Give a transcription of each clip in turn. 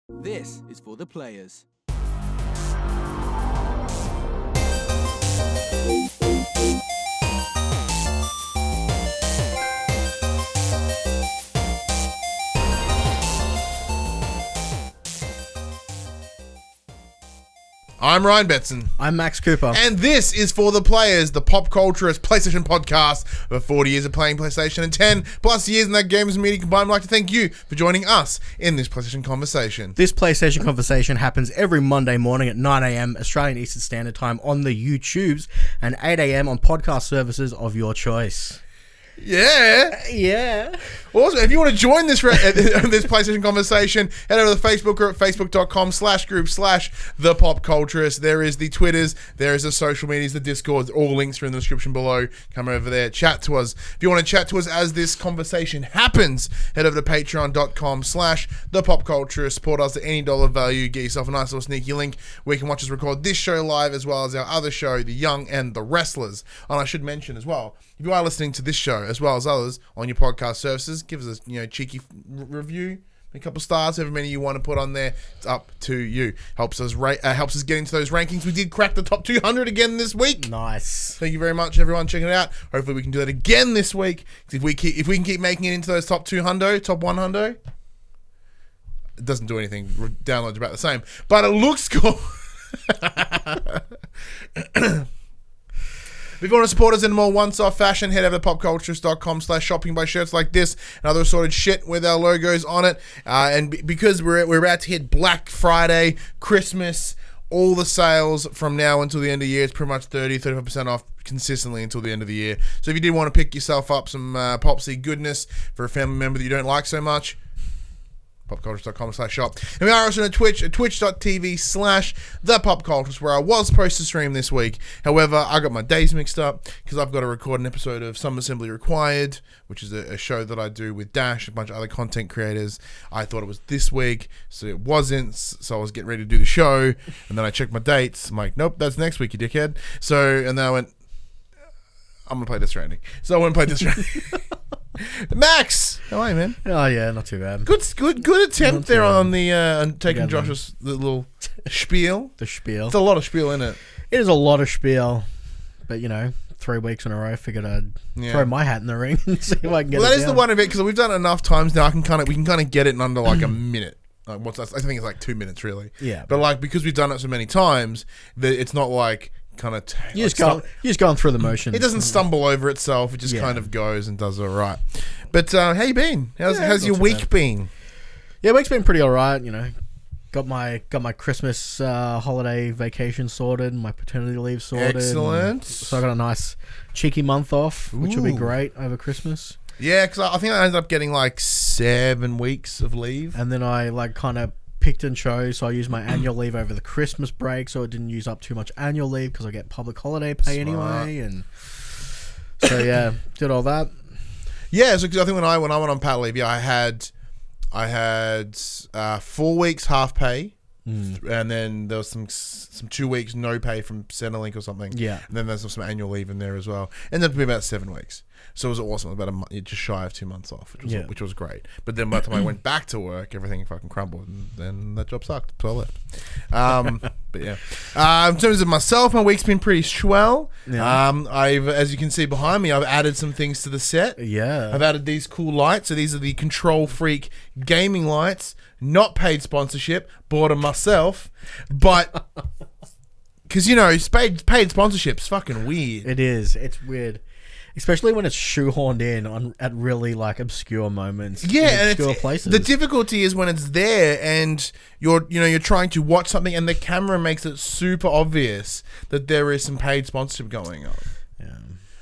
This is for the players. I'm Ryan Betson. I'm Max Cooper. And this is For the Players, the PopCulturists PlayStation podcast. Over 40 years of playing PlayStation and 10 plus years in that games media combined. I'd like to thank you for joining us in this PlayStation conversation. This PlayStation conversation happens every Monday morning at 9 a.m. Australian Eastern Standard Time on the YouTubes and 8 a.m. on podcast services of your choice. Yeah. Also, if you want to join this this PlayStation conversation, head over to the Facebook group, facebook.com/group/the PopCulturists. There is the Twitters, there is the social medias, the Discords, all links are in the description below. Come over there, chat to us. If you want to chat to us as this conversation happens, head over to patreon.com/the PopCulturists. Support us at any dollar value. Get yourself a nice little sneaky link where you can watch us record this show live as well as our other show, The Young and the Wrestlers. And I should mention as well, if you are listening to this show as well as others on your podcast services, give us a cheeky review, a couple stars, however many you want to put on there. It's up to you. Helps us get into those rankings. We did crack the top 200 again this week. Nice. Thank you very much, everyone, checking it out. Hopefully we can do that again this week. If we can keep making it into those top 200, top 100, it doesn't do anything. Downloads about the same, but it looks cool. If you want to support us in a more one-off fashion, head over to popculturists.com/shopping, buy shirts like this and other assorted shit with our logos on it. Because we're about to hit Black Friday, Christmas, all the sales from now until the end of the year, it's pretty much 35% off consistently until the end of the year. So if you did want to pick yourself up some PopC goodness for a family member that you don't like so much, popculturists.com/shop. And we are also on Twitch at twitch.tv/thepopculturists, where I was supposed to stream this week. However, I got my days mixed up because I've got to record an episode of Some Assembly Required, which is a show that I do with Dash, a bunch of other content creators. I thought it was this week, so it wasn't. So I was getting ready to do the show, and then I checked my dates. I'm like, nope, that's next week, you dickhead. So, and then I went, I'm going to play Death Stranding. So I went and played Death Stranding. Max, how are you, man? Oh yeah, not too bad. Good attempt there on the taking Josh's little spiel. The spiel. It's a lot of spiel in it. It is a lot of spiel, but 3 weeks in a row, I figured I'd throw my hat in the ring and see if I can get it. Well, that is down. the one of it because we've done it enough times now. We can kind of get it in under like a minute. Like I think it's like 2 minutes really. Yeah. But because we've done it so many times, that it's not like kind of you're just going through the motions. It doesn't stumble over itself. It just kind of goes and does it right. But how you been? How's your week been? Yeah, week's been pretty alright. Got my Christmas holiday vacation sorted, my paternity leave sorted. Excellent. So I got a nice cheeky month off, which will be great over Christmas. Yeah, because I think I ended up getting like 7 weeks of leave, and then I kind of picked and chose, so I used my annual leave over the Christmas break, so I didn't use up too much annual leave because I get public holiday pay anyway, and so did all that. Yeah, so cause I think when I went on pat leave, I had 4 weeks half pay, and then there was some 2 weeks no pay from Centrelink or something. Yeah, and then there's some annual leave in there as well. Ended up being about 7 weeks. So it was awesome. About a month, just shy of 2 months off, which was great. But then by the time I went back to work, everything fucking crumbled, and then that job sucked. So I left. But yeah, in terms of myself, my week's been pretty swell. Yeah. I've, as you can see behind me, I've added some things to the set. Yeah, I've added these cool lights. So these are the Control Freak gaming lights. Not paid sponsorship. Bought them myself, but because paid sponsorship's fucking weird. It is. It's weird. Especially when it's shoehorned in at really obscure moments. Yeah, and obscure places. The difficulty is when it's there and you're trying to watch something and the camera makes it super obvious that there is some paid sponsorship going on. Yeah.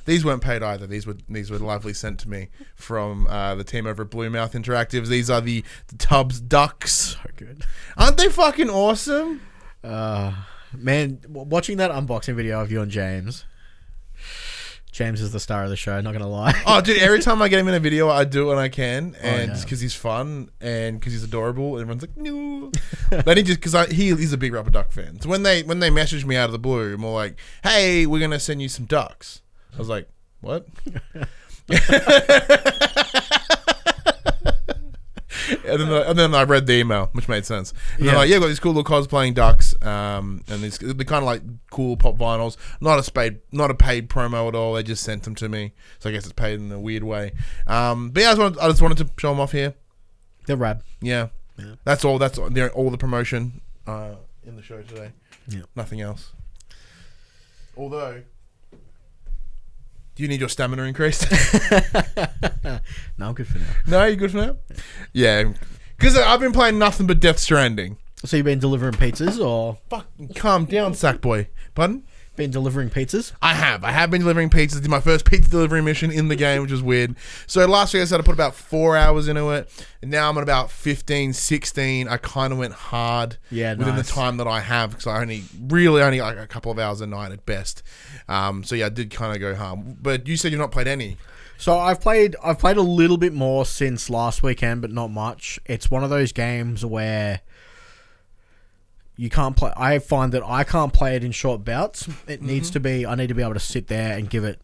These weren't paid either. These were lovely sent to me from the team over at Blue Mouth Interactives. These are the Tubbs Ducks. So good. Aren't they fucking awesome? Man, watching that unboxing video of you and James is the star of the show, not gonna lie. Oh, dude, every time I get him in a video, I do it when I can, and because he's fun and because he's adorable, everyone's like, no. Then he's a big Rubber Duck fan. So when they messaged me out of the blue, and were like, hey, we're gonna send you some ducks. I was like, what? and then I read the email, which made sense. And they're Yeah. like, yeah, got these cool little cosplaying ducks, and these they're kind of like cool pop vinyls. Not a paid promo at all. They just sent them to me, so I guess it's paid in a weird way. But yeah, I just wanted to show them off here. They're rad. Yeah. That's all. That's all the promotion in the show today. Yeah. Nothing else. Although, do you need your stamina increased? No, I'm good for now. No, you good for now? Yeah. Because I've been playing nothing but Death Stranding. So you've been delivering pizzas, or Fucking calm down, Sackboy. Pardon? been delivering pizzas? I have been delivering pizzas. Did my first pizza delivery mission in the game, which was weird. So last week I said I put about 4 hours into it, and now I'm at about 15, 16. I kind of went hard within the time that I have, because I only like a couple of hours a night at best. So yeah, I did kind of go hard. But you said you've not played any. So I've played a little bit more since last weekend, but not much. It's one of those games where you can't play. I find that I can't play it in short bouts. It needs to be. I need to be able to sit there and give it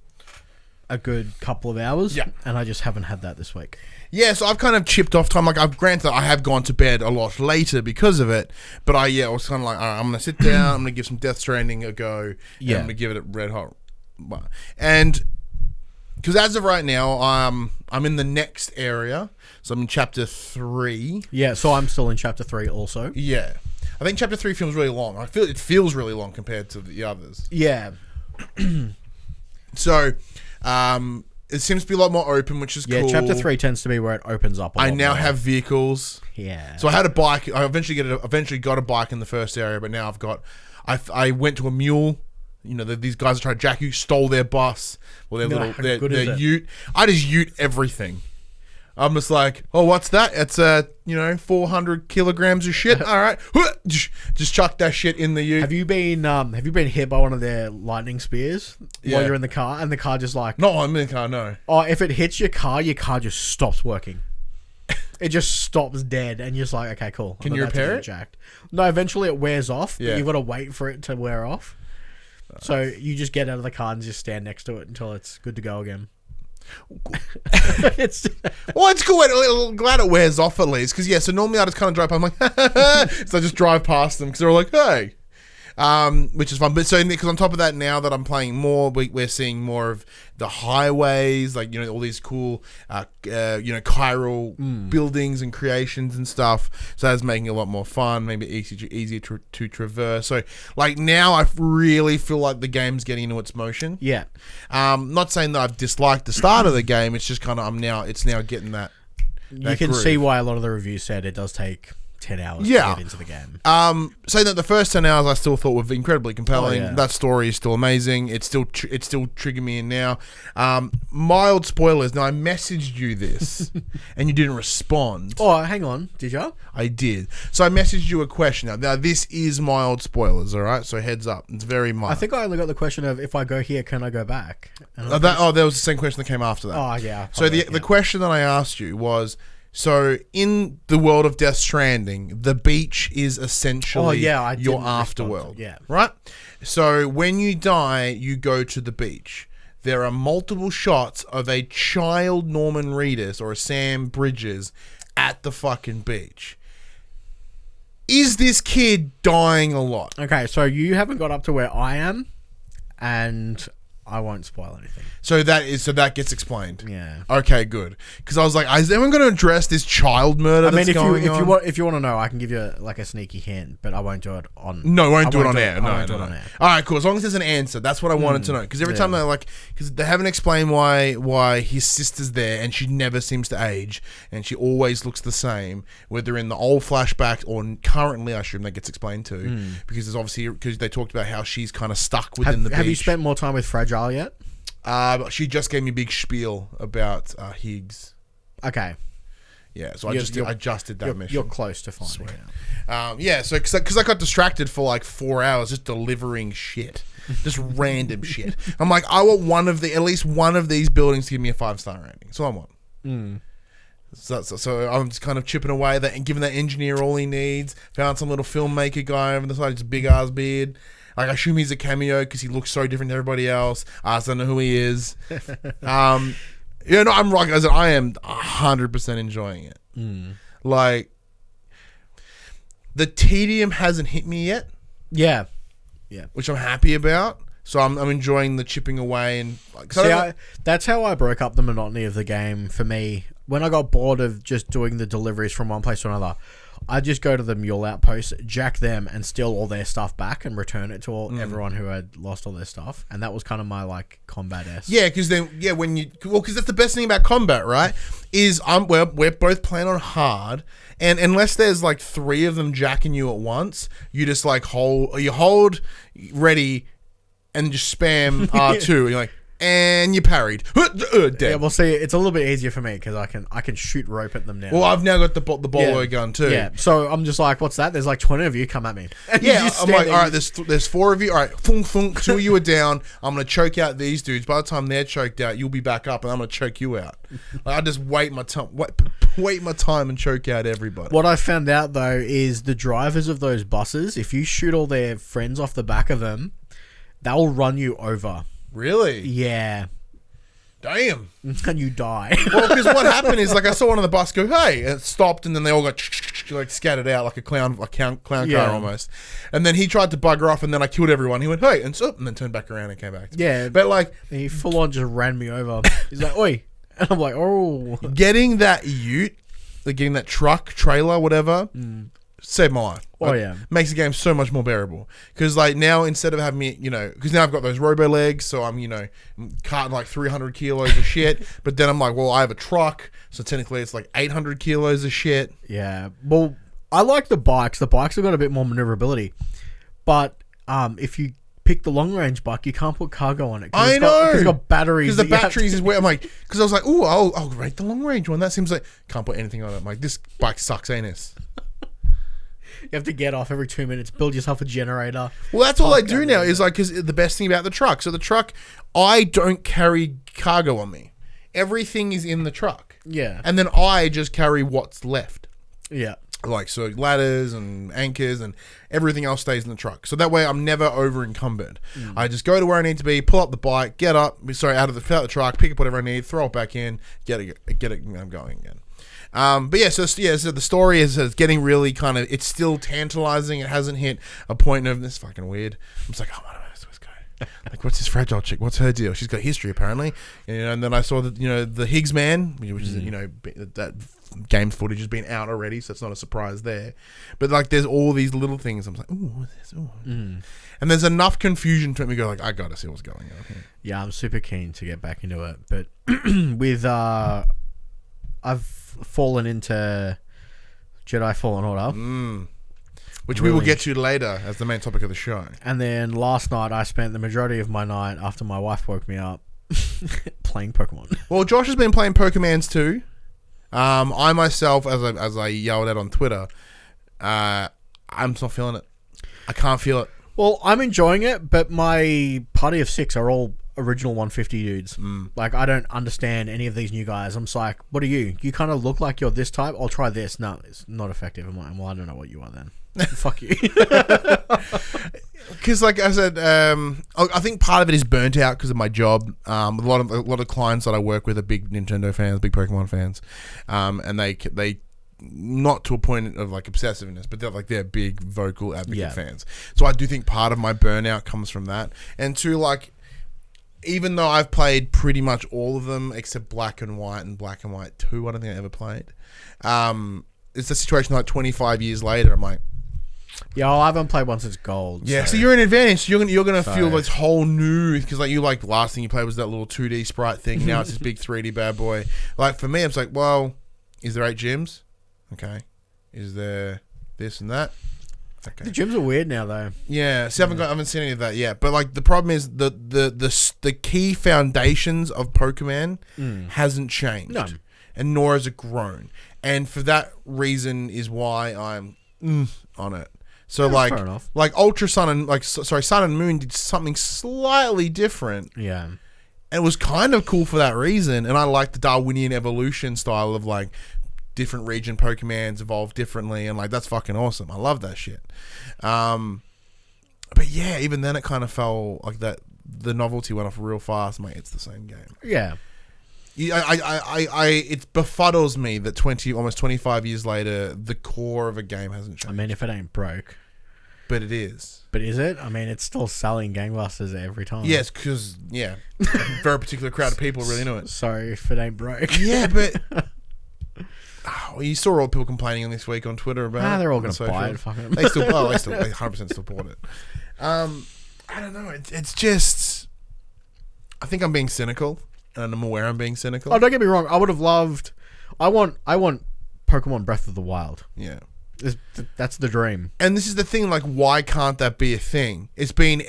a good couple of hours. Yeah. And I just haven't had that this week. Yeah, so I've kind of chipped off time. Like, I've granted I have gone to bed a lot later because of it, but I was kind of like, all right, I'm going to sit down. I'm going to give some Death Stranding a go. Yeah, I'm going to give it a red hot. And because as of right now, I'm in the next area, so I'm in chapter 3. Yeah, so I'm still in chapter 3 also. Yeah, I think chapter 3 feels really long. I feel it feels really long compared to the others. Yeah. So, it seems to be a lot more open, which is cool. Yeah, chapter 3 tends to be where it opens up a lot I now more. have vehicles. Yeah. So I had a bike. I eventually got a bike in the first area, but now I've got. I went to a mule. You know, these guys are trying to jack you. Stole their bus. Well, their ute. I just ute everything. I'm just like, oh, what's that? It's 400 kilograms of shit. All right, just chuck that shit in the ute. Have you been hit by one of their lightning spears while you're in the car, and the car just like? No, I'm in the car. No. Oh, if it hits your car just stops working. It just stops dead, and you're just like, okay, cool. Can you repair it? Jacked. No, eventually it wears off. Yeah. But you've got to wait for it to wear off. So you just get out of the car and just stand next to it until it's good to go again. It's cool. I'm glad it wears off at least, because so normally I just kind of drive past, I'm like, so I just drive past them because they're like, hey, which is fun. But so because on top of that, now that I'm playing more, we're seeing more of the highways, like all these cool, chiral buildings and creations and stuff. So that's making it a lot more fun, maybe easier to traverse. So like now, I really feel like the game's getting into its motion. Yeah. Not saying that I've disliked the start of the game. It's just kind of it's now getting that. You can see why a lot of the reviews said it does take 10 hours to get into the game. Saying that the first 10 hours I still thought were incredibly compelling. Oh, yeah. That story is still amazing. It's still triggering me in now. Mild spoilers. Now, I messaged you this and you didn't respond. Oh, hang on. Did you? I did. So I messaged you a question. Now this is mild spoilers, all right? So heads up. It's very mild. I think I only got the question of, if I go here, can I go back? And there was the same question that came after that. Oh, yeah. So the question that I asked you was, so in the world of Death Stranding, the beach is essentially your afterworld. Yeah. Right? So when you die, you go to the beach. There are multiple shots of a child Norman Reedus or a Sam Bridges at the fucking beach. Is this kid dying a lot? Okay, so you haven't got up to where I am, and I won't spoil anything. So that gets explained. Yeah. Okay, good. Because I was like, is anyone going to address this child murder? I mean, if you want to know, I can give you like a sneaky hint, but I won't do it on. No, I won't do it on air. No. All right, cool. As long as there's an answer, that's what I wanted to know. Because every time because they haven't explained why his sister's there, and she never seems to age, and she always looks the same, whether in the old flashback or currently. I assume that gets explained too, because there's obviously because they talked about how she's kind of stuck within the beach. Have you spent more time with Fragile yet? She just gave me a big spiel about Higgs. Okay. Yeah, so I just did that mission. You're close to finding out. So because I got distracted for like 4 hours just delivering shit, just random shit. I'm like, I want at least one of these buildings to give me a 5-star rating. That's all I want. So I'm just kind of chipping away and giving that engineer all he needs. Found some little filmmaker guy over the side, just big ass beard. Like, I assume he's a cameo because he looks so different to everybody else. I don't know who he is. I'm rocking. I am 100% enjoying it. Like, the tedium hasn't hit me yet. Yeah. Which I'm happy about. So I'm enjoying the chipping away and like. That's how I broke up the monotony of the game for me. When I got bored of just doing the deliveries from one place to another, I just go to the mule outposts, jack them, and steal all their stuff back and return it to everyone who had lost all their stuff. And that was kind of my like combat-esque. Yeah, because because that's the best thing about combat, right? Is we're both playing on hard, and unless there's like 3 of them jacking you at once, you just like hold ready, and just spam R2. And you're like, and you parried. Dead. Yeah, well, see, it's a little bit easier for me because I can shoot rope at them now. Well, I've now got the bolo gun too. Yeah, so I'm just like, what's that? There's like 20 of you, come at me. And yeah, I'm like, all right, there's 4 of you. All right, thunk, thunk, 2 of you are down. I'm going to choke out these dudes. By the time they're choked out, you'll be back up and I'm going to choke you out. Like, I just wait my time and choke out everybody. What I found out, though, is the drivers of those buses, if you shoot all their friends off the back of them, they'll run you over. Really? Yeah. Damn. And you die. Well, because what happened is, like, I saw one on the bus go, hey, and it stopped, and then they all got like scattered out like a clown car almost. And then he tried to bugger off, and then I killed everyone. He went, hey, and then turned back around and came back. Yeah. But like, he full on just ran me over. He's like, oi. And I'm like, oh. Getting that ute, like getting that truck, trailer, whatever, saved my life. Oh, yeah. Makes the game so much more bearable. Because, like, now instead of having me, because now I've got those robo legs, so I'm, carting like 300 kilos of shit. But then I'm like, well, I have a truck, so technically it's like 800 kilos of shit. Yeah. Well, I like the bikes. The bikes have got a bit more maneuverability. But if you pick the long range bike, you can't put cargo on it. I know. Because it's got batteries. Because the batteries is where I'm like, because I was like, ooh, I'll rate the long range one. That seems like, can't put anything on it. I'm like, this bike sucks anus. You have to get off every 2 minutes, build yourself a generator. Well, that's all I do now is like, because the best thing about the truck. So the truck, I don't carry cargo on me. Everything is in the truck. Yeah. And then I just carry what's left. Yeah. Like, so ladders and anchors and everything else stays in the truck. So that way I'm never over encumbered. I just go to where I need to be, pull up the bike, get up, out of the truck, pick up whatever I need, throw it back in, get it, I'm going again. But so the story is getting really kind of, it's still tantalizing. It hasn't hit a point of this fucking weird. I'm just like, oh my God, this guy. Like, what's this fragile chick? What's her deal? She's got history apparently. And then I saw that, the Higgs man, which is, that game footage has been out already, so it's not a surprise there. But like, there's all these little things. I'm like, ooh, what's this? Ooh. And there's enough confusion to make me go like, I gotta see what's going on here. Yeah, I'm super keen to get back into it. But with, I've fallen into Jedi Fallen Order. Which we will get to later as the main topic of the show. And then last night, I spent the majority of my night after my wife woke me up playing Pokemon. Well, Josh has been playing Pokemans too. I myself, as I yelled at on Twitter, I'm not feeling it. I can't feel it. Well, I'm enjoying it, but my party of 6 are all original 150 dudes. Like, I don't understand any of these new guys. I'm just like, what are you? You kind of look like you're this type. I'll try this. No, it's not effective. I'm like, well, I don't know what you are then. Fuck you. Because, like I said, I think part of it is burnt out because of my job. A lot of clients that I work with are big Nintendo fans, big Pokemon fans, and they not to a point of like obsessiveness, but they're big vocal advocate fans. So I do think part of my burnout comes from that, and to like, even though I've played pretty much all of them except Black and White and Black and White 2, I don't think I ever played. It's a situation like 25 years later, I'm like, yeah, I haven't played one since Gold. Yeah, so you're in advantage. You're gonna feel this whole new, because like you like last thing you played was that little 2D sprite thing. Now it's this big 3D bad boy. Like for me, it's like, well, is there 8 gyms? Okay. Is there this and that? Okay. The gyms are weird now, though. Yeah, so I haven't seen any of that yet. But like the problem is the key foundations of Pokemon hasn't changed, and nor has it grown. And for that reason is why I'm on it. So like Ultra Sun and Sun and Moon did something slightly different. Yeah. And it was kind of cool for that reason. And I like the Darwinian evolution style of like different region Pokemons evolve differently, and like that's fucking awesome. I love that shit. But yeah, even then it kind of felt like that the novelty went off real fast. I'm like, it's the same game. Yeah. It befuddles me that almost 25 years later, the core of a game hasn't changed. I mean, if it ain't broke. But it is. But is it? I mean, it's still selling gangbusters every time. Yes, because, a very particular crowd of people really know it. Sorry if it ain't broke. Yeah, but... you saw all the people complaining this week on Twitter about it. They're all going to buy it. Fucking. They 100% support it. I don't know. It's just... I think I'm being cynical, and I'm aware I'm being cynical. Oh, don't get me wrong. I would have loved... I want Pokemon Breath of the Wild. Yeah. That's the dream. And this is the thing, like, why can't that be a thing? It's been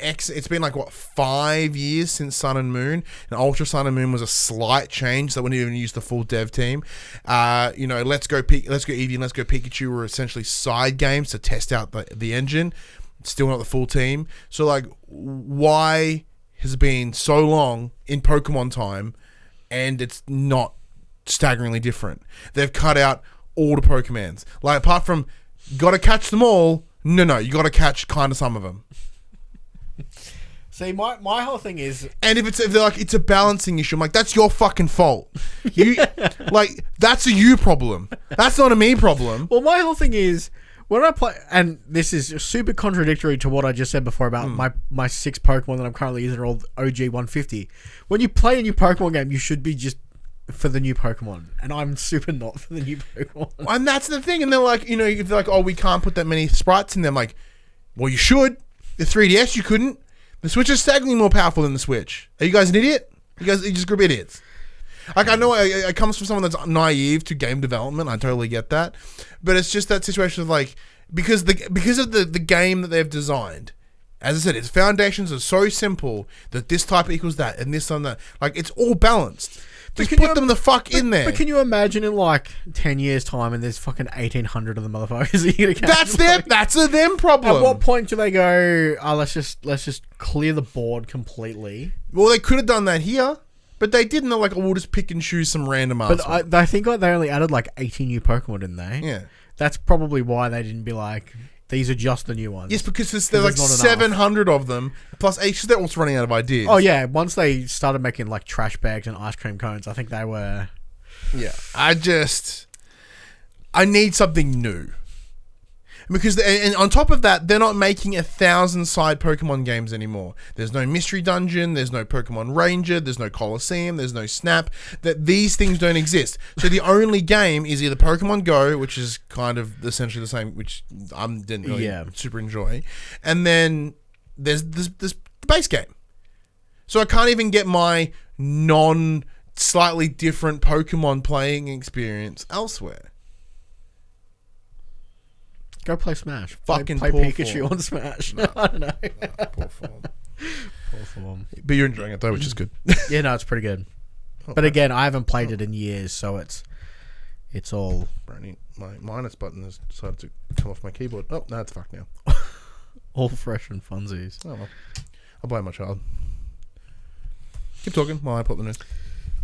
like, what, 5 years since Sun and Moon? And Ultra Sun and Moon was a slight change that wouldn't even use the full dev team. Let's Go Eevee and Let's Go Pikachu were essentially side games to test out the engine. Still not the full team. So, like, why has it been so long in Pokemon time and it's not staggeringly different? They've cut out all the Pokemons. Like, apart from... Gotta catch them all. No, you gotta catch kind of some of them. See, my whole thing is... And if they're like, it's a balancing issue, I'm like, that's your fucking fault. Like, that's a you problem. That's not a me problem. Well, my whole thing is, when I play... And this is super contradictory to what I just said before about my 6 Pokemon that I'm currently using are all OG 150. When you play a new Pokemon game, you should be just... for the new Pokemon, and I'm super not for the new Pokemon. And that's the thing. And they're like, if they're like, oh, we can't put that many sprites in them. Like, well, you should. The 3DS, you couldn't. The Switch is staggeringly more powerful than the Switch. Are you guys an idiot? You just a group of idiots. Like, I know it comes from someone that's naive to game development. I totally get that, but it's just that situation of like, because of the game that they've designed. As I said, its foundations are so simple that this type equals that, and this and that. Like, it's all balanced. Just put them the fuck in there. But can you imagine in like 10 years' time and there's fucking 1,800 of the motherfuckers that you're gonna catch? That's a them problem. At what point do they go, let's just clear the board completely? Well, they could have done that here, but they didn't. They're like, we'll just pick and choose some random ass. But I think they only added like 80 new Pokemon, didn't they? Yeah. That's probably why they didn't be like, these are just the new ones. Yes, because there's like 700 of them, plus each, they're also running out of ideas. Oh, yeah. Once they started making like trash bags and ice cream cones, I think they were... Yeah. I need something new. Because, and on top of that, they're not making 1,000 side Pokemon games anymore. There's no Mystery Dungeon, there's no Pokemon Ranger, there's no Coliseum, there's no Snap. These things don't exist. So the only game is either Pokemon Go, which is kind of essentially the same, which I didn't really super enjoy, and then there's this base game. So I can't even get my slightly different Pokemon playing experience elsewhere. Go play Smash. Fucking play poor Pikachu form. on Smash. No. I don't know. No, poor form. Poor form. But you're enjoying it though, which is good. Yeah, no, it's pretty good. But again, I haven't played it in years, so it's all... Brownie, my minus button has decided to come off my keyboard. Oh, no, it's fucked now. all fresh and funsies. Oh well. I'll blame my child. Keep talking while I put the news.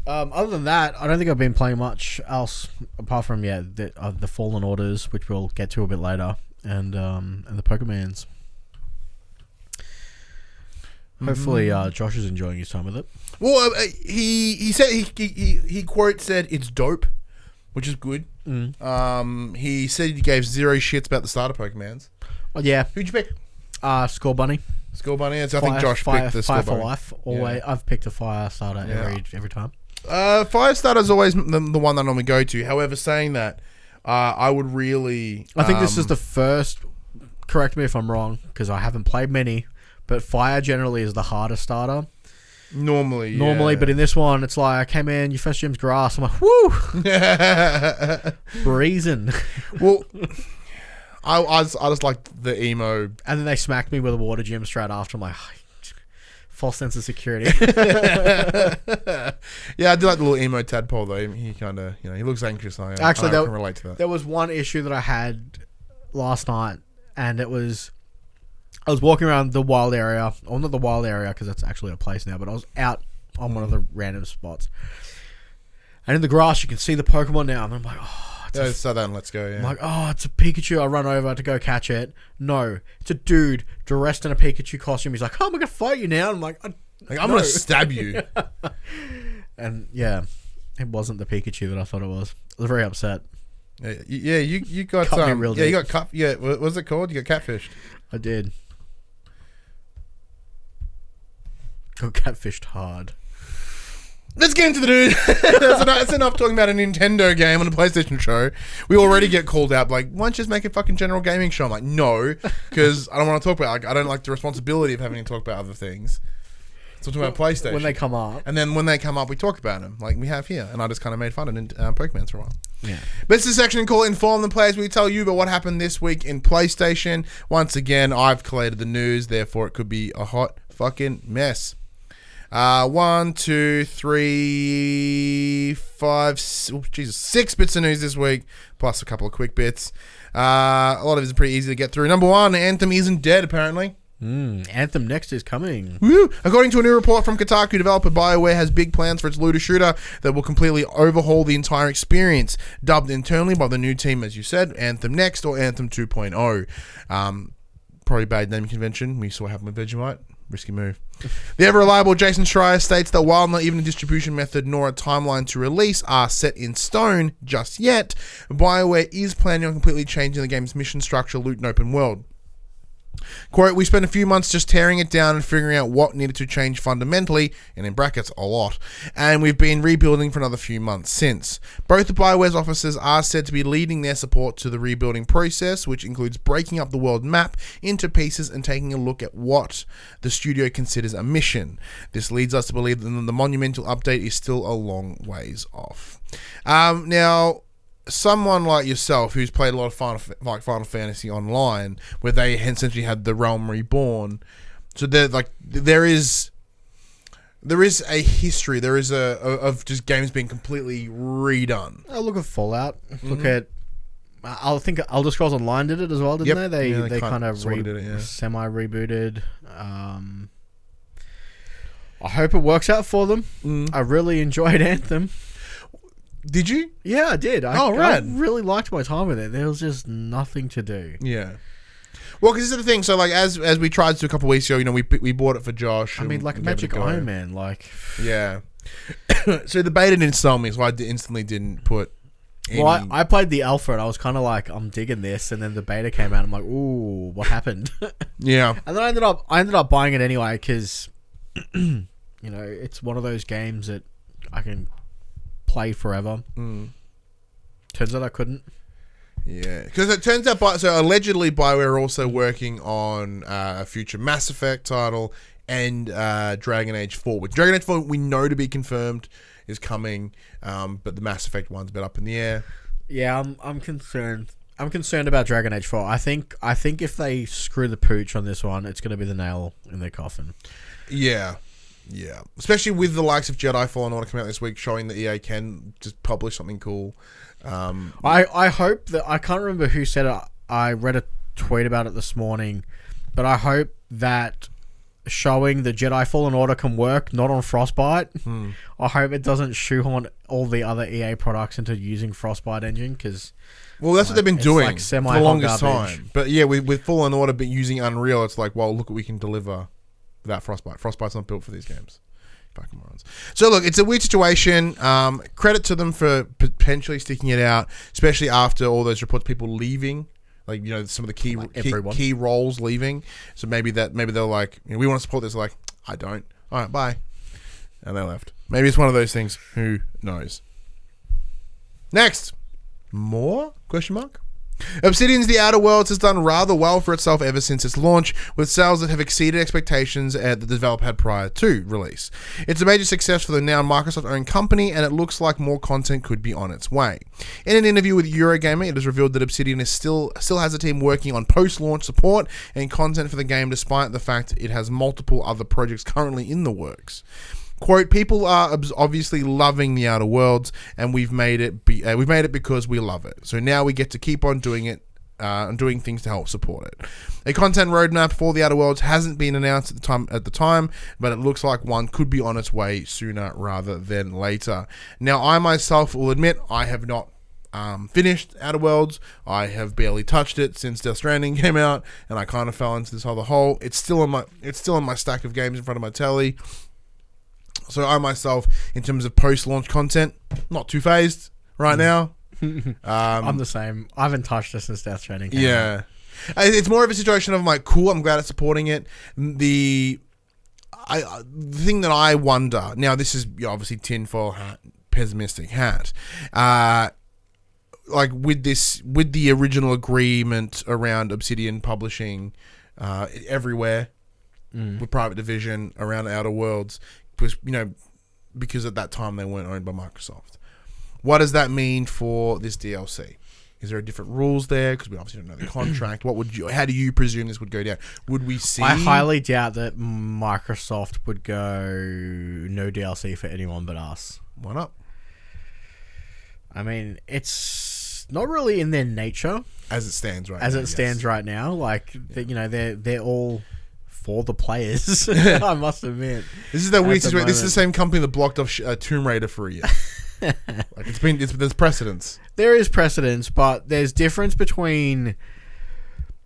Other than that, I don't think I've been playing much else apart from the Fallen Orders, which we'll get to a bit later, and the Pokemans. Hopefully, Josh is enjoying his time with it. Well, he said he quote said it's dope, which is good. He said he gave 0 shits about the starter Pokemans. Oh yeah, Who'd you pick? Skull Bunny. Skull Bunny. I think Josh picked the Skull Fire for Bunny. life. Always, I've picked a fire starter every time. Fire starter's always the one that I normally go to. However, saying that, I would really... I think this is the first... Correct me if I'm wrong, because I haven't played many, but fire generally is the hardest starter. Normally, but in this one, it's like, hey man, your first gym's grass. I'm like, woo! Breezing. Well... I just like the emo... And then they smacked me with a water gym straight after. I'm like... False sense of security. Yeah, I do like the little emo tadpole though. He kind of, he looks anxious. Actually, I can relate to that. There was one issue that I had last night, and it was I was walking around the wild area, or not the wild area because that's actually a place now, but I was out on one of the random spots, and in the grass you can see the Pokemon now, and I'm like, so then let's go. Yeah. I'm like, it's a Pikachu. I run over to go catch it. No, it's a dude dressed in a Pikachu costume. He's like, I'm gonna fight you now. I'm like, I'm gonna stab you. And yeah, It wasn't the Pikachu that I thought it was. I was very upset. Yeah, you got Cut me real yeah, you deep. got what was it called? You got catfished. I did. Got catfished hard. Let's get into the news. That's enough talking about a Nintendo game on a PlayStation show. We already get called out like, why don't you just make a fucking general gaming show? I'm like, no, because I don't want to talk about. I don't like the responsibility of having to talk about other things. So talking about PlayStation When they come up. and then when they come up, we talk about them like we have here. And I just kind of made fun of Pokemon for a while. Yeah. But it's the section called Inform the Players. We tell you about what happened this week in PlayStation. Once again, I've collated the news, therefore it could be a hot fucking mess. 1, 2, 3, 5, 6 bits of news this week, plus a couple of quick bits. A lot of it is pretty easy to get through. Number 1, Anthem isn't dead, apparently. Anthem Next is coming. Woo! According to a new report from Kotaku, developer BioWare has big plans for its looter shooter that will completely overhaul the entire experience. Dubbed internally by the new team, as you said, Anthem Next or Anthem 2.0. Probably bad naming convention. We saw what happened with Vegemite. Risky move. The ever-reliable Jason Schreier states that while not even a distribution method nor a timeline to release are set in stone just yet, BioWare is planning on completely changing the game's mission structure, loot, and open world. Quote, we spent a few months just tearing it down and figuring out what needed to change fundamentally, and in brackets, a lot, and we've been rebuilding for another few months since. Both of BioWare's officers are said to be leading their support to the rebuilding process, which includes breaking up the world map into pieces and taking a look at what the studio considers a mission. This leads us to believe that the monumental update is still a long ways off. Now, someone like yourself who's played a lot of Final Fantasy Online, where they essentially had the realm reborn, so there is a history, there is of just games being completely redone. I'll look at Fallout. Look at. I think Elder Scrolls Online did it as well, didn't they? They kind of semi rebooted. I hope it works out for them. I really enjoyed Anthem. Did you? Yeah, I did. Right. I really liked my time with it. There was just nothing to do. Yeah. Well, because this is the thing. So, like, as we tried to do a couple of weeks ago, we bought it for Josh. I mean, like Magic Iron Man, like. Yeah. So the beta didn't sell me, so I instantly didn't put. Well, I played the alpha and I was kind of like, I'm digging this, and then the beta came out. I'm like, ooh, what happened? Yeah. And then I ended up buying it anyway because, it's one of those games that I can play forever. Turns out I couldn't. Yeah, because it turns out, allegedly BioWare are also working on a future Mass Effect title and Dragon Age 4. With Dragon Age 4, we know to be confirmed is coming, but the Mass Effect one's a bit up in the air. Yeah, I'm concerned. I'm concerned about Dragon Age 4. I think if they screw the pooch on this one, it's going to be the nail in their coffin. Yeah. Yeah, especially with the likes of Jedi Fallen Order coming out this week, showing that EA can just publish something cool. I hope that, I can't remember who said it. I read a tweet about it this morning, but I hope that showing the Jedi Fallen Order can work, not on Frostbite. I hope it doesn't shoehorn all the other EA products into using Frostbite engine, because well, that's what they've been doing for the longest garbage. time. But yeah, with Fallen Order, but using Unreal, it's like, well, look what we can deliver. Without Frostbite. Frostbite's not built for these games. Fucking morons. So look, it's a weird situation. Credit to them for potentially sticking it out, especially after all those reports of people leaving. Like, some of the key roles leaving. So maybe they're like, we want to support this. Like, I don't. All right, bye. And they left. Maybe it's one of those things. Who knows? Next. More? Question mark? Obsidian's The Outer Worlds has done rather well for itself ever since its launch, with sales that have exceeded expectations that the developer had prior to release. It's a major success for the now Microsoft-owned company, and it looks like more content could be on its way. In an interview with Eurogamer, it is revealed that Obsidian still has a team working on post-launch support and content for the game, despite the fact it has multiple other projects currently in the works. Quote, people are obviously loving The Outer Worlds, and we've made it because we love it. So now we get to keep on doing it and doing things to help support it. A content roadmap for The Outer Worlds hasn't been announced at the time, but it looks like one could be on its way sooner rather than later. Now, I myself will admit I have not finished Outer Worlds. I have barely touched it since Death Stranding came out, and I kind of fell into this other hole. It's still in my stack of games in front of my telly. So I myself, in terms of post-launch content, not too phased right now. I'm the same. I haven't touched it since Death Stranding came out. Yeah. It's more of a situation of like, cool, I'm glad it's supporting it. The thing that I wonder, now this is obviously tinfoil hat, pessimistic hat, like with the original agreement around Obsidian publishing everywhere, with Private Division around the Outer Worlds, because at that time they weren't owned by Microsoft. What does that mean for this DLC? Is there different rules there? Because we obviously don't know the contract. How do you presume this would go down? Would we see? I highly doubt that Microsoft would go no DLC for anyone but us. Why not? I mean, it's not really in their nature as it stands right now. As it stands right now, like they're all for the players. I must admit, this is that weird situation. This is the same company that blocked off Tomb Raider for a year. Like there's precedence. There is precedence, but there's difference between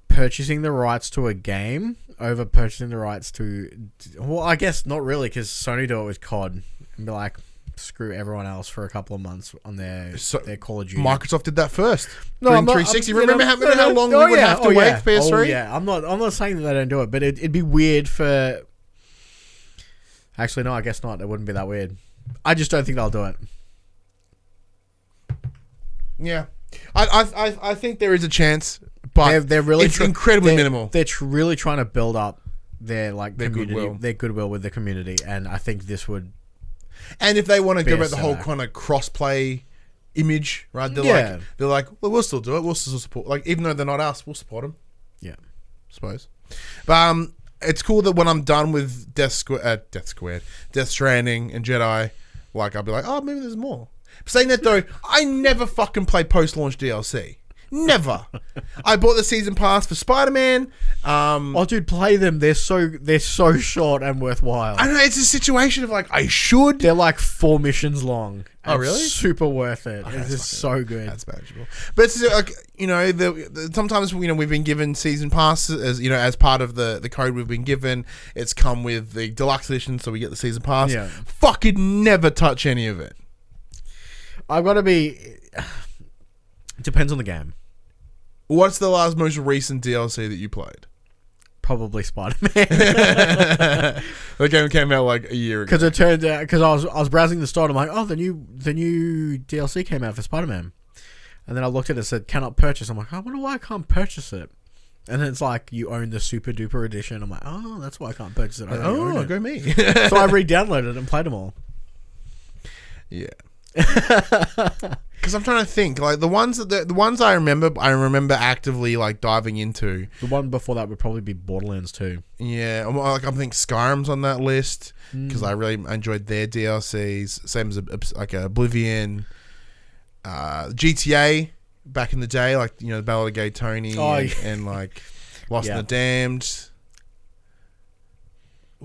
purchasing the rights to a game over purchasing the rights to. Well, I guess not really, because Sony do it with COD and be like, screw everyone else for a couple of months on their Call of Duty. Microsoft did that first. No, I'm 360. Remember how long we would have to wait for PS3? Oh, yeah. I'm not saying that they don't do it, but it'd be weird for. Actually, no, I guess not. It wouldn't be that weird. I just don't think they'll do it. Yeah, I think there is a chance, but they're really it's incredibly minimal. They're really trying to build up their goodwill. Their goodwill with the community, and I think this would. And if they want to go about the whole kind of cross-play image, right? They're like, well, we'll still do it. We'll still support. Like, even though they're not us, we'll support them. Yeah, I suppose. But it's cool that when I'm done with Death Stranding, and Jedi, like I'll be like, oh, maybe there's more. Saying that though, I never fucking play post-launch DLC. Never. I bought the season pass for Spider-Man. Oh, dude, play them. They're so short and worthwhile. I know, it's a situation of like, I should. They're like 4 missions long. Oh, really? Super worth it. It's just so good. That's manageable. But it's like, sometimes we've been given season passes as part of the code we've been given. It's come with the deluxe edition, so we get the season pass. Yeah. Fucking never touch any of it. I've got to be. It depends on the game. What's the most recent DLC that you played? Probably Spider-Man. The game came out like a year ago. Because it turned out, because I was browsing the store and I'm like, oh, the new DLC came out for Spider-Man, and then I looked at it and said cannot purchase. I'm like, I wonder why I can't purchase it. And then it's like, you own the super duper edition. I'm like, oh, that's why I can't purchase it. Go me. So I re-downloaded it and played them all. Yeah. Because I'm trying to think, like the ones I remember actively like diving into. The one before that would probably be Borderlands 2. Yeah, like I think Skyrim's on that list because I really enjoyed their DLCs. Same as like Oblivion, GTA back in the day, like the Battle of Gay Tony and like Lost and the Damned.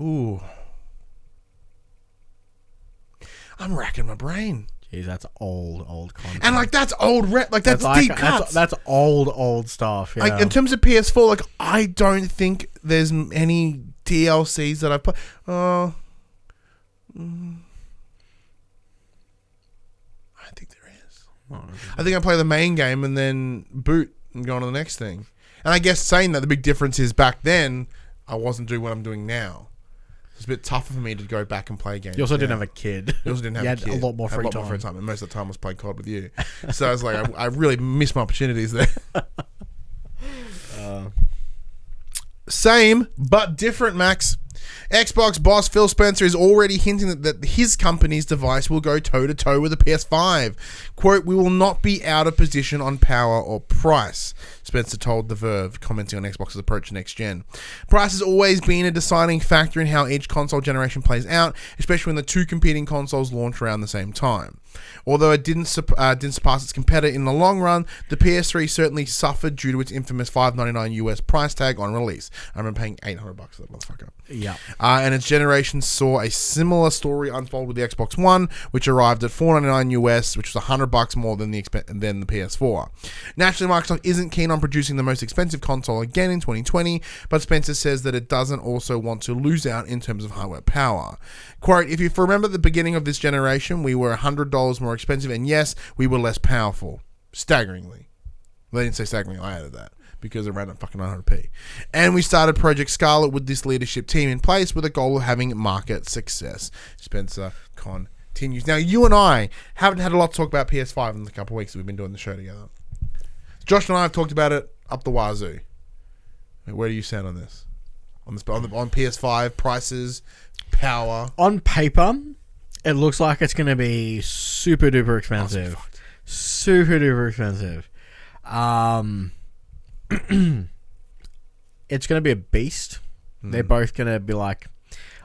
Ooh, I'm racking my brain. Jeez, that's old content. And like that's old that's deep cuts. That's old stuff. Yeah. Like in terms of PS4, like I don't think there's any DLCs that I've played. I think there is. I think I play the main game and then boot and go on to the next thing. And I guess saying that, the big difference is back then I wasn't doing what I'm doing now. It's a bit tougher for me to go back and play games. You also didn't have a kid. You also didn't have a kid. You had a lot more free time. And most of the time I was playing COD with you. So I was like, I really missed my opportunities there. Same, but different, Max. Xbox boss Phil Spencer is already hinting that his company's device will go toe-to-toe with the PS5. Quote, we will not be out of position on power or price, Spencer told The Verve, commenting on Xbox's approach to next gen. Price has always been a deciding factor in how each console generation plays out, especially when the two competing consoles launch around the same time. Although it didn't surpass its competitor in the long run, the PS3 certainly suffered due to its infamous $599 US price tag on release. I remember paying $800 for that motherfucker. Yeah. And its generation saw a similar story unfold with the Xbox One, which arrived at $499 US, which was $100 more than the PS4. Naturally, Microsoft isn't keen on producing the most expensive console again in 2020, but Spencer says that it doesn't also want to lose out in terms of hardware power. Quote, if you remember the beginning of this generation, we were $100 more expensive, and yes, we were less powerful. Staggeringly. They didn't say staggeringly, I added that, because it ran at fucking 900p. And we started Project Scarlet with this leadership team in place with a goal of having market success. Spencer continues. Now, you and I haven't had a lot to talk about PS5 in the couple of weeks that we've been doing the show together. Josh and I have talked about it up the wazoo. Where do you stand on this? On PS5, prices, power? On paper, it looks like it's going to be super duper expensive. Super duper expensive. It's going to be a beast. They're both going to be like,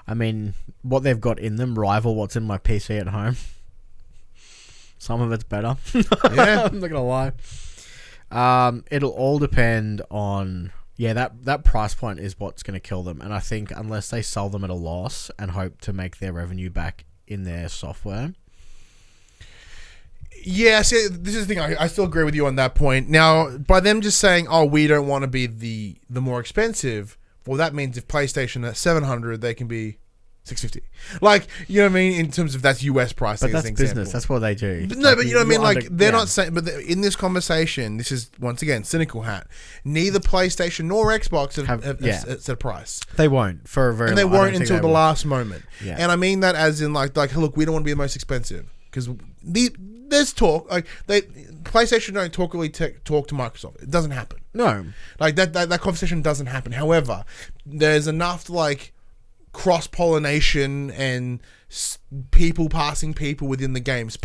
I mean, what they've got in them rival what's in my PC at home. Some of it's better. Yeah. I'm not going to lie. It'll all depend on... Yeah, that price point is what's going to kill them. And I think unless they sell them at a loss and hope to make their revenue back in their software... Yeah, see, this is the thing. I still agree with you on that point. Now, by them just saying, oh, we don't want to be the more expensive, well, that means if PlayStation at $700, they can be $650. Like, you know what I mean? In terms of that's US pricing. But that's business. That's what they do. But no, but you know what I mean? Like, they're not saying... But in this conversation, this is, once again, cynical hat. Neither PlayStation nor Xbox have set a price. They won't for a very long time. And they won't until the last moment. Yeah. And I mean that as in, like, look, we don't want to be the most expensive. Because there's talk. Like, PlayStation don't talk to Microsoft. It doesn't happen. No. Like, that conversation doesn't happen. However, there's enough, like... cross-pollination and people passing people within the games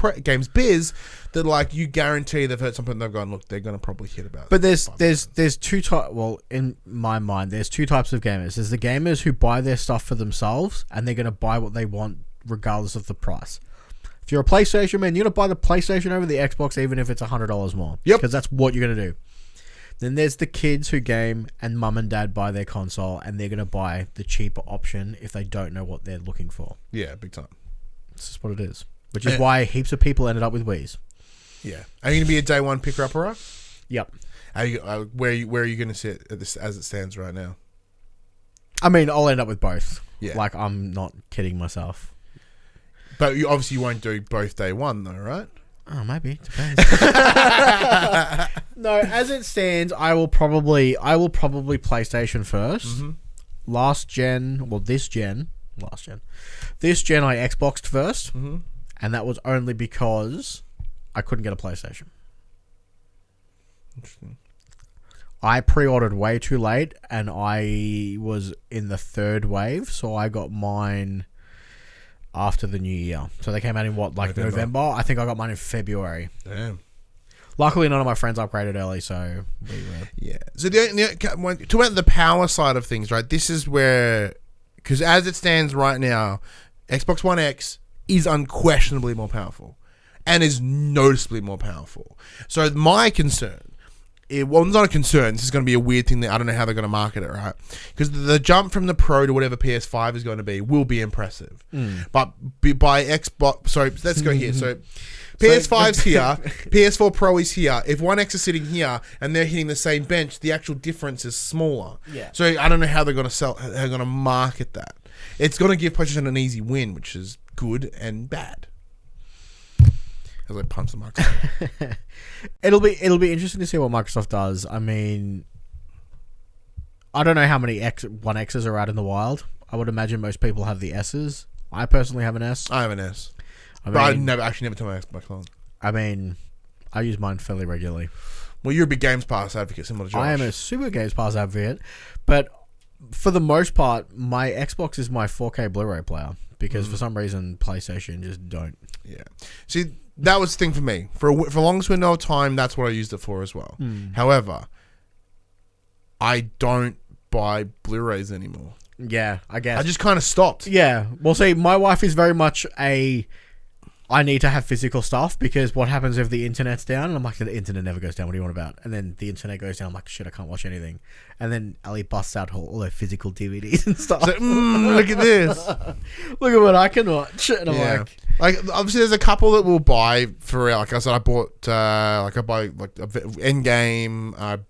biz that, like, you guarantee they've heard something, they've gone, look, they're going to probably hit about. But there's two types. Well, in my mind, there's two types of gamers. There's the gamers who buy their stuff for themselves and they're going to buy what they want regardless of the price. If you're a PlayStation man, you're going to buy the PlayStation over the Xbox even if it's $100 more. Yep. Because that's what you're going to do. Then there's the kids who game and mum and dad buy their console and they're going to buy the cheaper option if they don't know what they're looking for. Yeah, big time. This is what it is. Which is why heaps of people ended up with Wii's. Yeah. Are you going to be a day one picker-upper? Yep. Where are you going to sit at this, as it stands right now? I mean, I'll end up with both. Yeah. Like, I'm not kidding myself. But you won't do both day one, though, right? Oh, maybe. Depends. No, as it stands, I will probably PlayStation first. Mm-hmm. This gen, I Xboxed first. Mm-hmm. And that was only because I couldn't get a PlayStation. Interesting. I pre-ordered way too late, and I was in the third wave, so I got mine after the new year. So they came out in November? I think I got mine in February. Damn. Luckily, none of my friends upgraded early, so we were... Yeah. So to about the power side of things, right? This is where... Because as it stands right now, Xbox One X is unquestionably more powerful and is noticeably more powerful. So my concern... it's not a concern. This is going to be a weird thing that I don't know how they're going to market it, right? Because the jump from the Pro to whatever PS5 is going to be will be impressive. But by Xbox... Sorry, let's go here. So PS5's here. PS4 Pro is here. If One X is sitting here and they're hitting the same bench, the actual difference is smaller. Yeah. So I don't know how they're going to market that. It's going to give PlayStation an easy win, which is good and bad. As I punch the Microsoft. It'll be interesting to see what Microsoft does. I mean, I don't know how many One X's are out in the wild. I would imagine most people have the S's. I personally have an S. I have an S. But I never turn my Xbox on. I mean, I use mine fairly regularly. Well, you're a big Games Pass advocate, similar to Josh. I am a super Games Pass advocate, but for the most part, my Xbox is my 4K Blu-ray player because for some reason PlayStation just don't. Yeah. See, that was the thing for me. For the longest window of time, that's what I used it for as well. However, I don't buy Blu-rays anymore. Yeah, I guess. I just kind of stopped. Yeah. Well, see, my wife is very much a I need to have physical stuff because what happens if the internet's down? And I'm like, the internet never goes down. What do you want about? And then the internet goes down. I'm like, shit, I can't watch anything. And then Ali busts out all their physical DVDs and stuff. So, look at this. Look at what I can watch. And I'm like, obviously, there's a couple that we'll buy for. Like I said, I bought I buy like Endgame.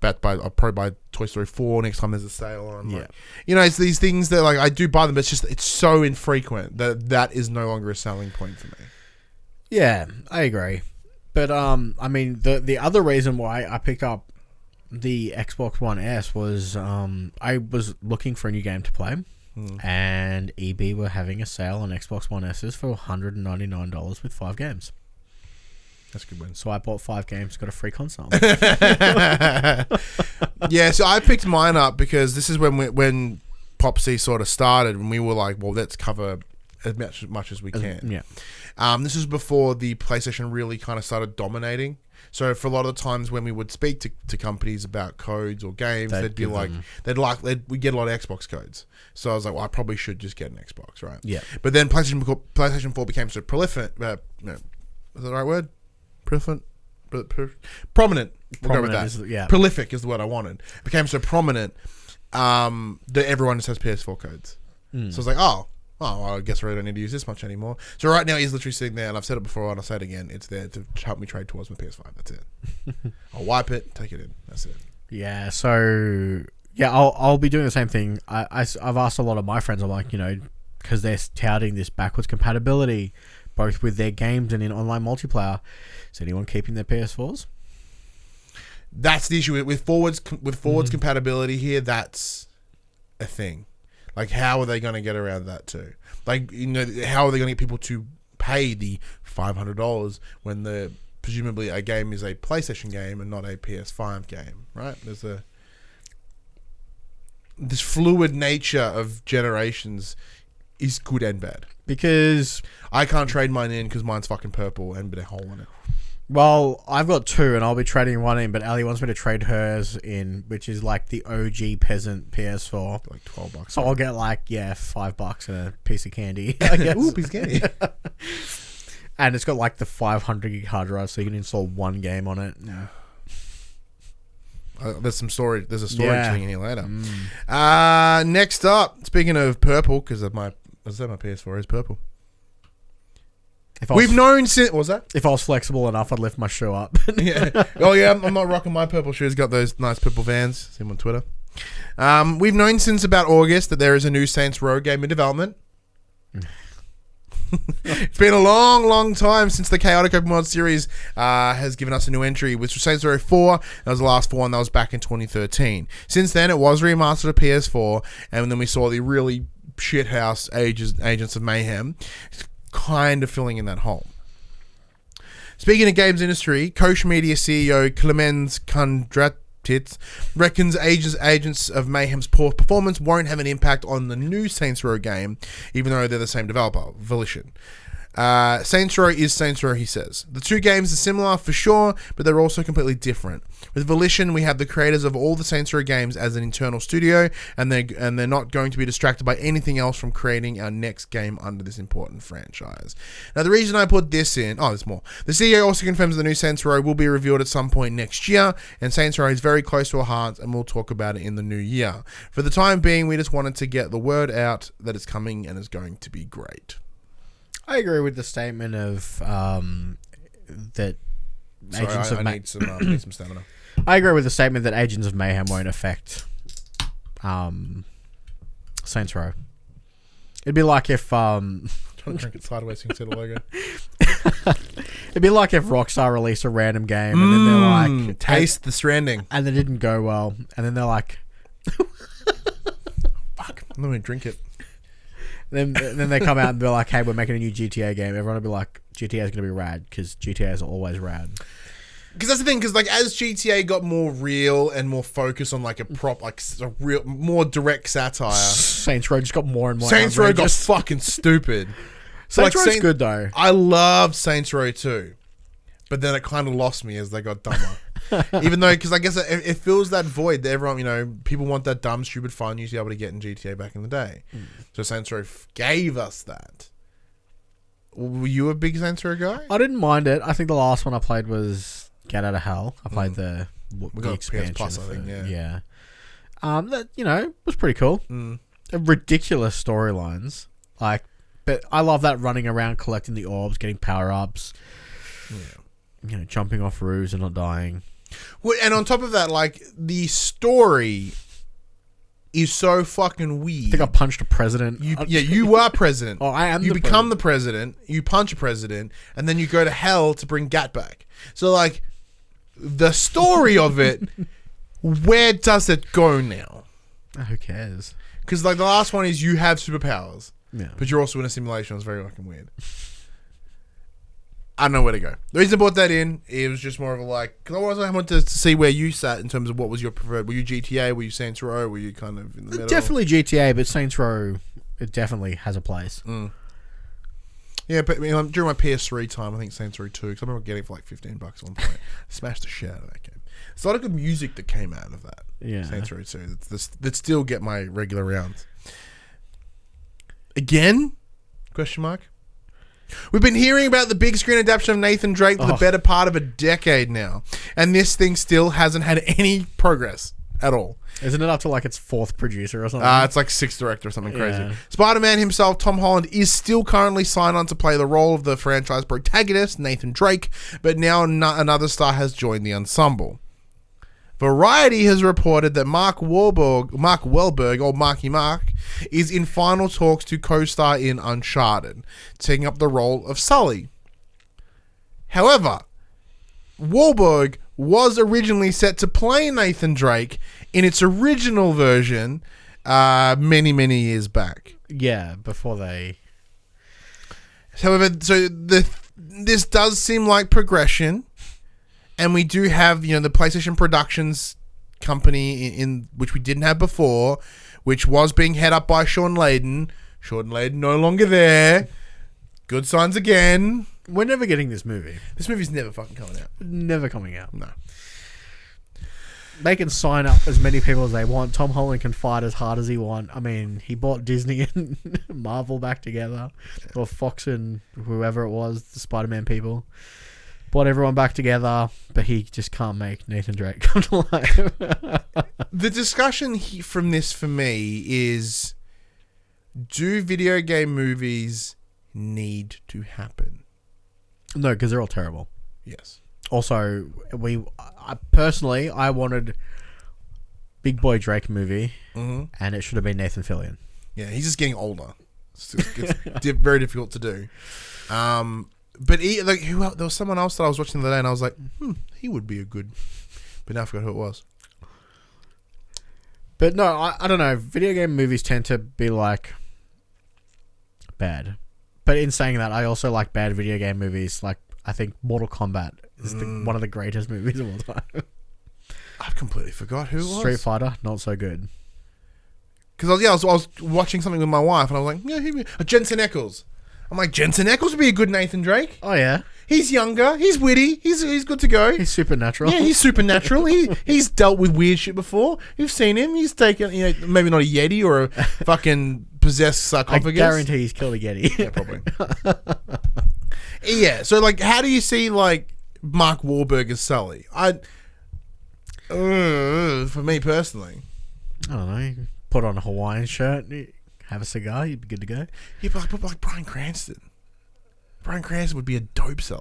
I'll probably buy Toy Story 4 next time there's a sale on. Like, it's these things that like I do buy them, but it's so infrequent that is no longer a selling point for me. Yeah, I agree. But I mean, the other reason why I picked up the Xbox One S was I was looking for a new game to play, and EB were having a sale on Xbox One S's for $199 with 5 games. That's a good win. So I bought 5 games, got a free console. Yeah, so I picked mine up because this is when PopC sort of started, and we were like, well, let's cover as much as we can. This was before the PlayStation really kind of started dominating. So for a lot of the times when we would speak to companies about codes or games, they'd be like, we get a lot of Xbox codes. So I was like, well, I probably should just get an Xbox, right? Yeah. But then PlayStation 4 became so prolific. Is that the right word? Prominent. We'll go with that. Prolific is the word I wanted. Became so prominent that everyone just has PS4 codes. So I was like, well, I guess I really don't need to use this much anymore. So right now he's literally sitting there, and I've said it before and I'll say it again. It's there to help me trade towards my PS5. That's it. I'll wipe it, take it in. That's it. Yeah. So I'll be doing the same thing. I've asked a lot of my friends. I'm like, because they're touting this backwards compatibility, both with their games and in online multiplayer. Is anyone keeping their PS4s? That's the issue with forwards compatibility here. That's a thing. Like, how are they going to get around that too? Like, how are they going to get people to pay the $500 when presumably a game is a PlayStation game and not a PS5 game, right? There's this fluid nature of generations is good and bad. Because I can't trade mine in because mine's fucking purple and a hole in it. Well, I've got 2 and I'll be trading one in, but Ali wants me to trade hers in, which is like the OG peasant PS4. Like $12. So I'll get like, $5 and a piece of candy, I guess. Ooh, piece of candy. And it's got like the 500 gig hard drive, so you can install 1 game on it. Yeah. There's some storage. There's a storage thing in here later. Next up, speaking of purple, because my PS4 is purple. We've known since... What was that? If I was flexible enough, I'd lift my shoe up. Yeah. Oh, yeah, I'm not rocking my purple shoes. Got those nice purple Vans. See them on Twitter. We've known since about August that there is a new Saints Row game in development. It's been a long, long time since the chaotic open world series has given us a new entry, which was Saints Row 4. That was the last one. That was back in 2013. Since then, it was remastered to PS4, and then we saw the really shithouse Agents of Mayhem kind of filling in that hole. Speaking of games industry, Koch Media CEO Clemens Kundratitz reckons Agents of Mayhem's poor performance won't have an impact on the new Saints Row game, even though they're the same developer, Volition. Saints Row is Saints Row, he says. The 2 games are similar for sure, but they're also completely different. With Volition, we have the creators of all the Saints Row games as an internal studio, and they're not going to be distracted by anything else from creating our next game under this important franchise. Now, the reason I put this in... Oh, there's more. The CEO also confirms the new Saints Row will be revealed at some point next year, and Saints Row is very close to our hearts, and we'll talk about it in the new year. For the time being, we just wanted to get the word out that it's coming and is going to be great. I agree with the statement of that Agents of Mayhem. I need some stamina. I agree with the statement that Agents of Mayhem won't affect Saints Row. It'd be like if trying to drink it sideways so you can see the logo. It'd be like if Rockstar released a random game and then they're like, taste the Stranding, and they didn't go well, and then they're like, fuck, I'm not gonna drink it. Then they come out and be like, hey, we're making a new GTA game. Everyone will be like, GTA is going to be rad, because GTA is always rad. Because that's the thing, because like as GTA got more real and more focused on like a real, more direct satire, Saints Row just got more and more Saints Row got fucking stupid. Saints Row's good though. I loved Saints Row 2, but then it kind of lost me as they got dumber. Even though, because I guess it fills that void that everyone, people want that dumb, stupid fun you used to be able to get in GTA back in the day. So Saints Row gave us that. Were you a big Saints Row guy? I didn't mind it. I think the last one I played was Get Out of Hell. I played the expansion. PS Plus, I think, yeah. That was pretty cool. Ridiculous storylines, but I love that running around collecting the orbs, getting power ups. Yeah. Jumping off roofs and not dying. Well, and on top of that, the story is so fucking weird. I think I punched a president. You are president. Oh, I am. You become the president. You punch a president, and then you go to hell to bring Gat back. So, the story of it, where does it go now? Who cares? Because the last one is you have superpowers, but you're also in a simulation. It's very fucking weird. I don't know where to go. The reason I brought that in, it was just more of a because I wanted to see where you sat in terms of what was your preferred. Were you GTA? Were you Saints Row? Were you kind of in the middle? Definitely GTA, but Saints Row, it definitely has a place. Yeah, but during my PS3 time, I think Saints Row 2, because I remember getting it for $15 at one point. Smashed the shit out of that game. There's a lot of good music that came out of that. Yeah. Saints Row 2 that still get my regular rounds. Again? Question mark. We've been hearing about the big screen adaptation of Nathan Drake for the better part of a decade now, and this thing still hasn't had any progress at all. Isn't it up to its fourth producer or something? It's sixth director or something crazy. Spider-Man himself, Tom Holland, is still currently signed on to play the role of the franchise protagonist, Nathan Drake, but now another star has joined the ensemble. Variety has reported that Mark Wahlberg, or Marky Mark, is in final talks to co-star in Uncharted, taking up the role of Sully. However, Wahlberg was originally set to play Nathan Drake in its original version many, many years back. Yeah, before they... However, this does seem like progression. And we do have, the PlayStation Productions company in which we didn't have before, which was being head up by Sean Layden. Sean Layden no longer there. Good signs again. We're never getting this movie. This movie's never fucking coming out. Never coming out. No. They can sign up as many people as they want. Tom Holland can fight as hard as he wants. I mean, he brought Disney and Marvel back together. Or Fox and whoever it was, the Spider-Man people. Brought everyone back together, but he just can't make Nathan Drake come to life. The discussion from this for me is, do video game movies need to happen? No, because they're all terrible. Yes. Also, I wanted Big Boy Drake movie, and it should have been Nathan Fillion. Yeah, he's just getting older. It's very difficult to do. But there was someone else that I was watching the other day, and I was like, he would be a good... But now I forgot who it was. But no, I don't know. Video game movies tend to be bad. But in saying that, I also like bad video game movies. I think Mortal Kombat is one of the greatest movies of all time. I've completely forgot who it was. Street Fighter, not so good. Because I was watching something with my wife, and I was like, Jensen Ackles. I'm like, Jensen Ackles would be a good Nathan Drake. Oh, yeah. He's younger. He's witty. He's good to go. He's supernatural. Yeah, he's supernatural. He's dealt with weird shit before. You've seen him. He's taken, maybe not a Yeti or a fucking possessed sarcophagus. I guarantee he's killed a Yeti. Yeah, probably. Yeah, so, how do you see, Mark Wahlberg as Sully? For me personally. I don't know. You can put on a Hawaiian shirt, have a cigar, you'd be good to go. Yeah, but Bryan Cranston. Bryan Cranston would be a dope Sully.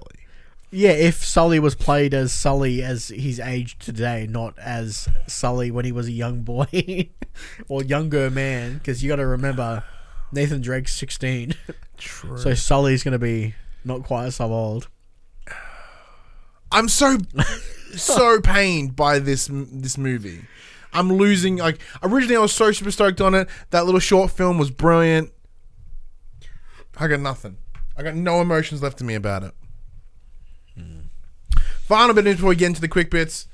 Yeah, if Sully was played as Sully as he's aged today, not as Sully when he was a young boy or younger man, because you got to remember Nathan Drake's 16. True. So Sully's going to be not quite so old. I'm so pained by this movie. I'm losing. Originally I was so super stoked on it. That little short film was brilliant. I got nothing. I got no emotions left in me about it. Final bit before we get into the quick bits.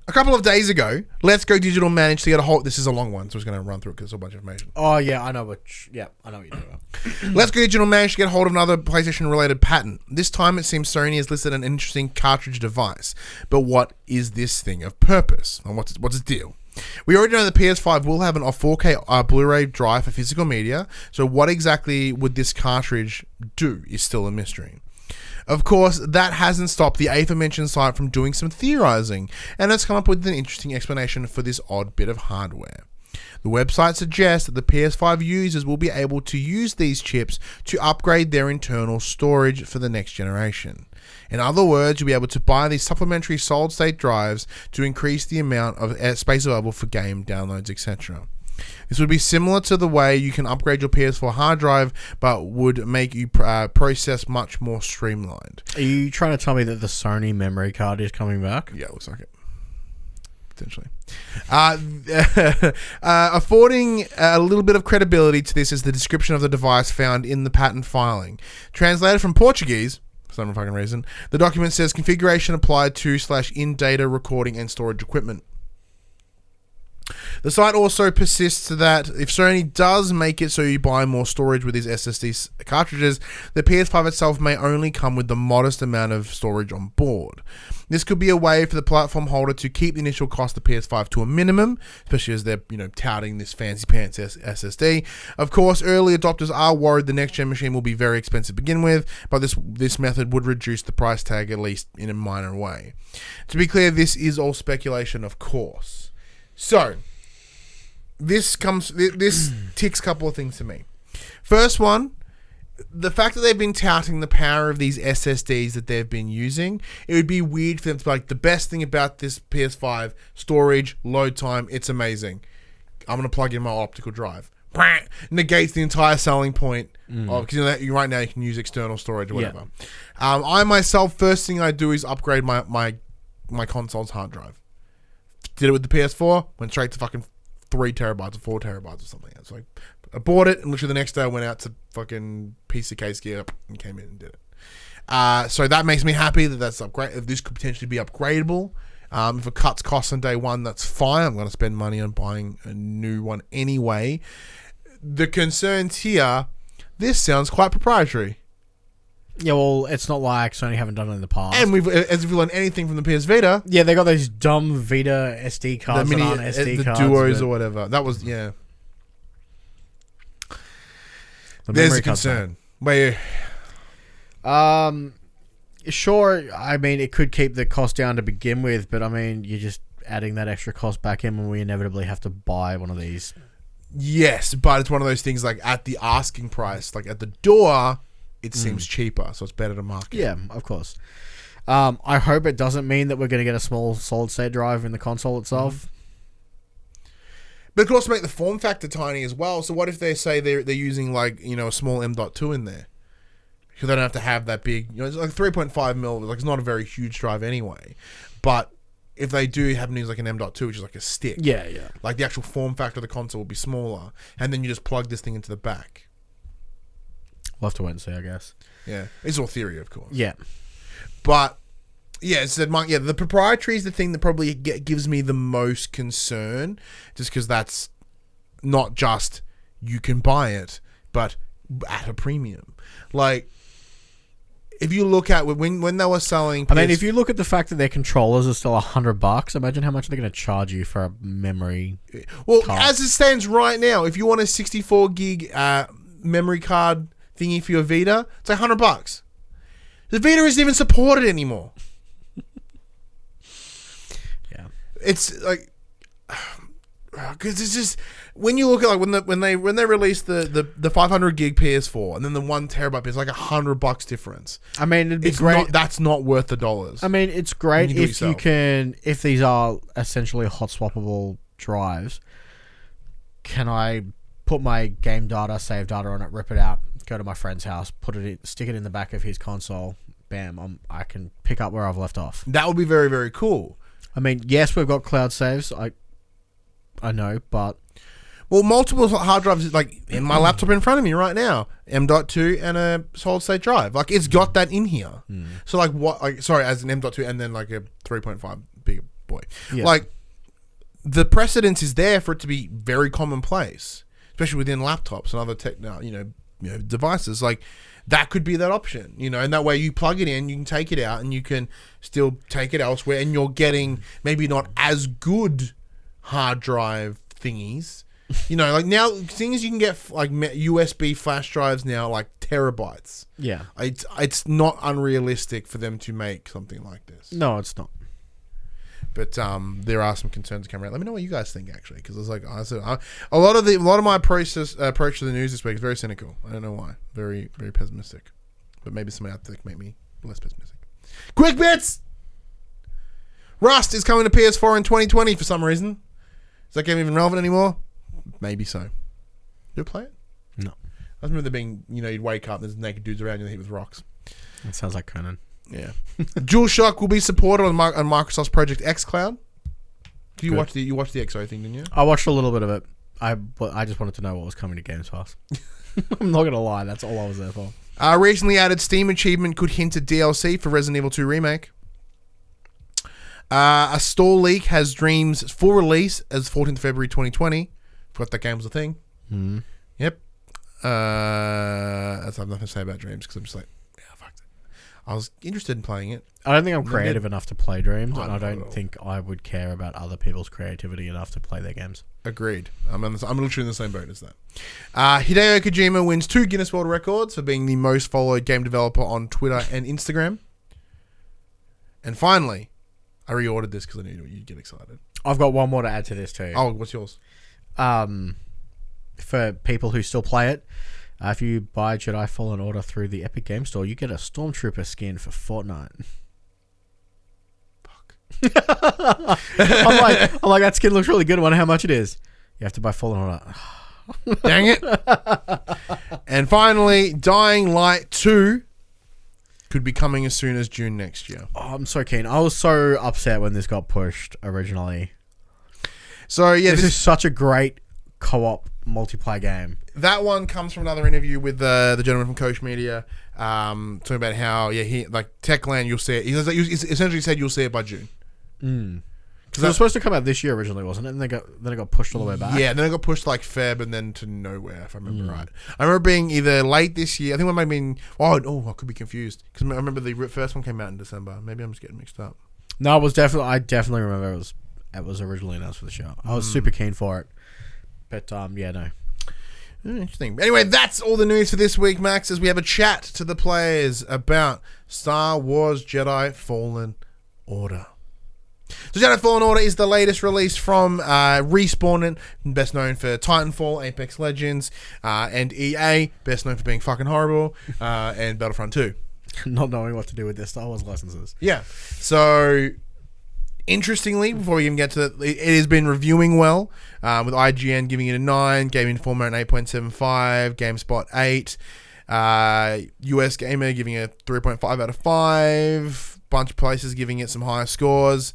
A couple of days ago, Let's Go Digital managed to get a hold... This is a long one, so I was going to run through it because it's a bunch of information. Oh, yeah, I know what you're talking about. Let's Go Digital managed to get a hold of another PlayStation-related patent. This time, it seems Sony has listed an interesting cartridge device. But what is this thing of purpose? And what's its deal? We already know the PS5 will have a 4K Blu-ray drive for physical media, so what exactly would this cartridge do is still a mystery. Of course, that hasn't stopped the aforementioned site from doing some theorizing, and has come up with an interesting explanation for this odd bit of hardware. The website suggests that the PS5 users will be able to use these chips to upgrade their internal storage for the next generation. In other words, you'll be able to buy these supplementary solid-state drives to increase the amount of space available for game downloads, etc. This would be similar to the way you can upgrade your PS4 hard drive, but would make you process much more streamlined. Are you trying to tell me that the Sony memory card is coming back? Yeah, it looks like it. Potentially. Affording a little bit of credibility to this is the description of the device found in the patent filing. Translated from Portuguese, for some fucking reason, the document says configuration applied to / in data recording and storage equipment. The site also persists that if Sony does make it so you buy more storage with these SSD cartridges, the PS5 itself may only come with the modest amount of storage on board. This could be a way for the platform holder to keep the initial cost of the PS5 to a minimum, especially as they're touting this fancy pants SSD. Of course, early adopters are worried the next gen machine will be very expensive to begin with, but this method would reduce the price tag at least in a minor way. To be clear, this is all speculation, of course. So, this ticks a couple of things to me. First one, the fact that they've been touting the power of these SSDs that they've been using, it would be weird for them to be like, the best thing about this PS5, storage, load time, it's amazing. I'm going to plug in my optical drive. Negates the entire selling point of, because right now you can use external storage or whatever. Yeah. I myself, first thing I do is upgrade my console's hard drive. Did it with the PS4, went straight to fucking 3 terabytes or 4 terabytes or something. It's like, I bought it, and literally the next day I went out to fucking PC case gear and came in and did it. So that makes me happy that that's upgrade. This could potentially be upgradable. If it cuts costs on day one, that's fine. I'm going to spend money on buying a new one anyway. The concerns here, this sounds quite proprietary. Yeah, well, it's not like Sony haven't done it in the past. And as if we learned anything from the PS Vita. Yeah, they got those dumb Vita SD cards, the mini, that aren't SD the cards, Duos or whatever. That was, yeah. There's a concern. Where, sure, I mean, it could keep the cost down to begin with, but I mean, you're just adding that extra cost back in when we inevitably have to buy one of these. Yes, but it's one of those things like at the asking price, like at the door, it seems cheaper, so it's better to market. Yeah, of course. I hope it doesn't mean that we're going to get a small solid-state drive in the console itself. But it could also make the form factor tiny as well. So what if they say they're using like, a small M.2 in there? Because they don't have to have that big, it's like 3.5 mil, like it's not a very huge drive anyway. But if they do happen to use like an M.2, which is like a stick. Yeah. Like the actual form factor of the console will be smaller. And then you just plug this thing into the back. We'll have to wait and see, I guess. Yeah. It's all theory, of course. Yeah. But, the proprietary is the thing that probably gives me the most concern, just because that's not just you can buy it, but at a premium. Like, if you look at when they were selling... I mean, if you look at the fact that their controllers are still $100, imagine how much they're going to charge you for a memory card. As it stands right now, if you want a 64 gig memory card thingy for your Vita, it's like $100. The Vita isn't even supported anymore. Yeah, it's like, because it's just when you look at like when they released the 500 gig PS4 and then the 1 terabyte, it's like $100 difference. I mean, it'd be great. That's not worth the dollars. I mean, it's great if these are essentially hot swappable drives. Can I put my game data, save data on it, rip it out, go to my friend's house, stick it in the back of his console, bam, I can pick up where I've left off. That would be very, very cool. I mean, yes, we've got cloud saves. I know, but... Well, multiple hard drives, like in my laptop in front of me right now, M.2 and a solid-state drive. Like, it's got that in here. So, as an M.2 and then like a 3.5 big boy. Yeah. Like, the precedence is there for it to be very commonplace, especially within laptops and other devices. Like, that could be that option, and that way you plug it in, you can take it out, and you can still take it elsewhere, and you're getting maybe not as good hard drive thingies. You know, like now, things you can get like USB flash drives now, like terabytes. Yeah. It's not unrealistic for them to make something like this. No, it's not. But there are some concerns coming out. Let me know what you guys think, actually, because it's like I said, a lot of my approach to the news this week is very cynical. I don't know why. Very, very pessimistic. But maybe something out there can make me less pessimistic. QUICKBITS! Rust is coming to PS4 in 2020 for some reason. Is that game even relevant anymore? Maybe so. You play it? No. I remember there being, you'd wake up, there's naked dudes around you and hit with rocks. That sounds like Conan. Yeah. DualShock will be supported on Microsoft's Project Xcloud. You watched the XO thing, didn't you? I watched a little bit of it. I just wanted to know what was coming to Games Pass. I'm not gonna lie, that's all I was there for. Recently added Steam achievement could hint at DLC for Resident Evil 2 Remake. A store leak has Dreams full release as 14th February 2020. Forgot that game was a thing. Mm. Yep. I have nothing to say about Dreams because I'm just like, yeah, fuck it. I was interested in playing it. I don't think I'm creative enough to play Dreams, and I not at don't all. think I would care about other people's creativity enough to play their games. Agreed. I'm literally in the same boat as that. Hideo Kojima wins 2 Guinness World Records for being the most followed game developer on Twitter and Instagram. And finally, I reordered this because I knew you'd get excited. I've got one more to add to this too. Oh, what's yours? For people who still play it, if you buy Jedi Fallen Order through the Epic Game Store, you get a Stormtrooper skin for Fortnite. Fuck. I'm like, that skin looks really good. I wonder how much it is. You have to buy Fallen Order. Dang it. And finally, Dying Light 2 could be coming as soon as June next year. Oh, I'm so keen. I was so upset when this got pushed originally. So, yeah, This is such a great co-op multiplayer game. that one comes from another interview with the gentleman from Coach Media, talking about how, he like Techland, you'll see it. He essentially said you'll see it by June. Because it was supposed to come out this year originally, wasn't it? And then it got pushed all the way back. Yeah, then it got pushed like Feb and then to nowhere, if I remember right. I remember being either late this year. I think it might have been. I could be confused because I remember the first one came out in December. Maybe I'm just getting mixed up. No, it was definitely. I definitely remember it was originally announced for the show. I was super keen for it, but no. Interesting. Anyway, that's all the news for this week, Max, as we have a chat to the players about Star Wars Jedi Fallen Order. So Jedi Fallen Order is the latest release from Respawn, best known for Titanfall, Apex Legends, and EA, best known for being fucking horrible, and Battlefront 2. Not knowing what to do with their Star Wars licenses. Yeah. So, interestingly, before we even get to it has been reviewing well, with IGN giving it a 9, Game Informer an 8.75, GameSpot 8, US Gamer giving it a 3.5 out of 5, bunch of places giving it some higher scores.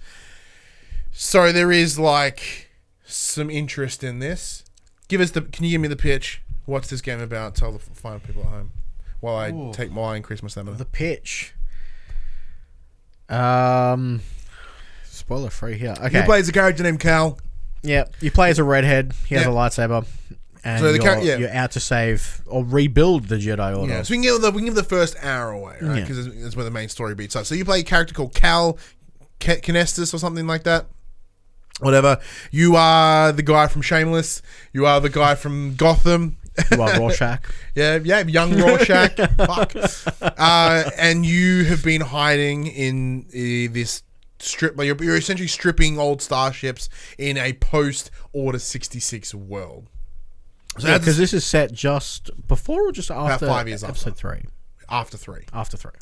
So there is like some interest in this. Can you give me the pitch? What's this game about? Tell the fine people at home while I increase my stamina. The pitch. Spoiler free here. Okay. You play as a character named Cal. Yeah, you play as a redhead. He has a lightsaber, and So you're out to save or rebuild the Jedi Order. Yeah, so we can give the first hour away, right? Because that's where the main story beats up. So you play a character called Cal Kinestis or something like that. Whatever. You are the guy from Shameless. You are the guy from Gotham. You are Rorschach. Yeah, young Rorschach. Fuck. And you have been hiding in this strip. Like you're essentially stripping old starships in a post-Order 66 world. So because this is set just before or just after about 5 years episode 3? After 3. After 3.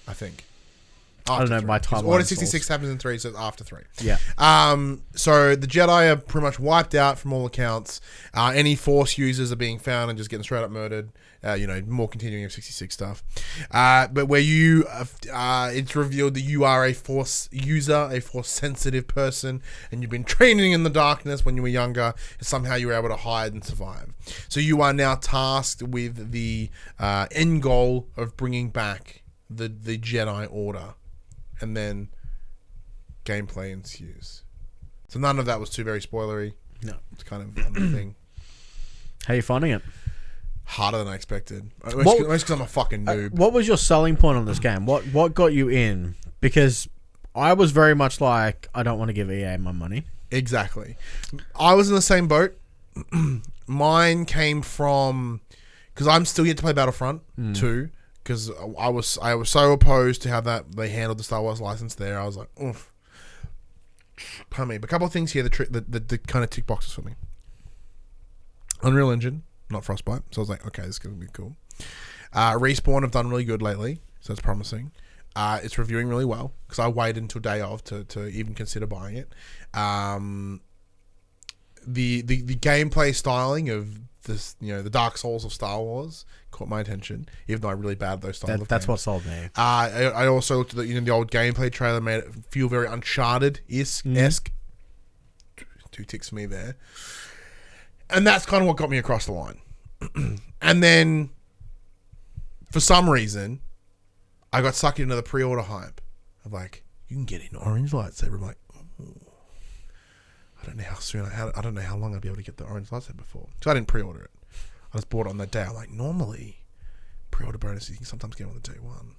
I think. I don't know, my timeline. Order 66 happens in 3, so it's after 3. Yeah. So the Jedi are pretty much wiped out from all accounts. Any Force users are being found and just getting straight up murdered. More continuing of 66 stuff. But where you, it's revealed that you are a Force user, a Force sensitive person, and you've been training in the darkness when you were younger, and somehow you were able to hide and survive. So you are now tasked with the end goal of bringing back the Jedi Order. And then gameplay ensues. So none of that was too very spoilery. No. It's kind of a thing. How are you finding it? Harder than I expected. Mostly because I'm a fucking noob. What was your selling point on this game? What got you in? Because I was very much like, I don't want to give EA my money. Exactly. I was in the same boat. Mine came from because I'm still yet to play Battlefront 2 because I was so opposed to how that they handled the Star Wars license there. I was like, oof. Pardon me. But a couple of things here that kind of tick boxes for me. Unreal Engine, not Frostbite. So I was like, okay, this is going to be cool. Respawn have done really good lately, so that's promising. It's reviewing really well because I waited until day of to even consider buying it. The gameplay styling of this, the Dark Souls of Star Wars caught my attention, even though I'm really bad at those style of That's games. what sold me. I also looked at the old gameplay trailer, made it feel very Uncharted-esque. Two ticks for me there. And that's kind of what got me across the line. And then, for some reason, I got sucked into the pre-order hype of like, you can get an orange lightsaber. I'm like, I don't know how soon I don't know how long I'll be able to get the orange lightsaber for. So I didn't pre-order it. I just bought it on that day. I'm like, normally pre-order bonuses you can sometimes get on the day one.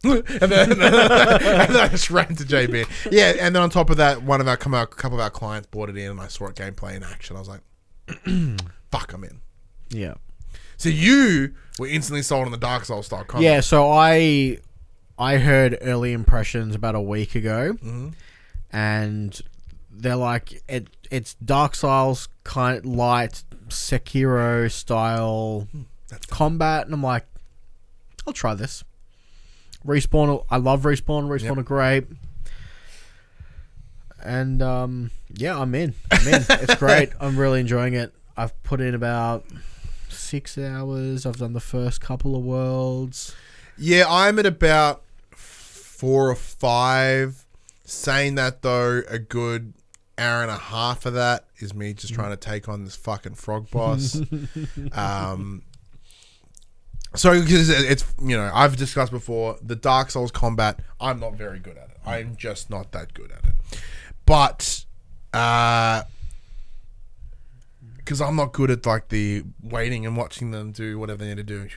and then I just ran to JB. Yeah, and then on top of that, a couple of our clients bought it in, and I saw it gameplay in action. I was like, fuck, I'm in. Yeah. So you were instantly sold on the Dark Souls style combat. Yeah, so I heard early impressions about a week ago, and they're like, it's Dark Souls kind of light Sekiro style combat, and I'm like, I'll try this. Respawn, I love Respawn. Respawn are great. And yeah, I'm in. It's great. I'm really enjoying it. I've put in about 6 hours. I've done the first couple of worlds. Yeah, I'm at about 4 or 5. Saying that though, a good hour and a half of that is me just trying to take on this fucking frog boss. So because it's I've discussed before the Dark Souls combat. I'm not very good at it. I'm just not that good at it. But because I'm not good at like the waiting and watching them do whatever they need to do.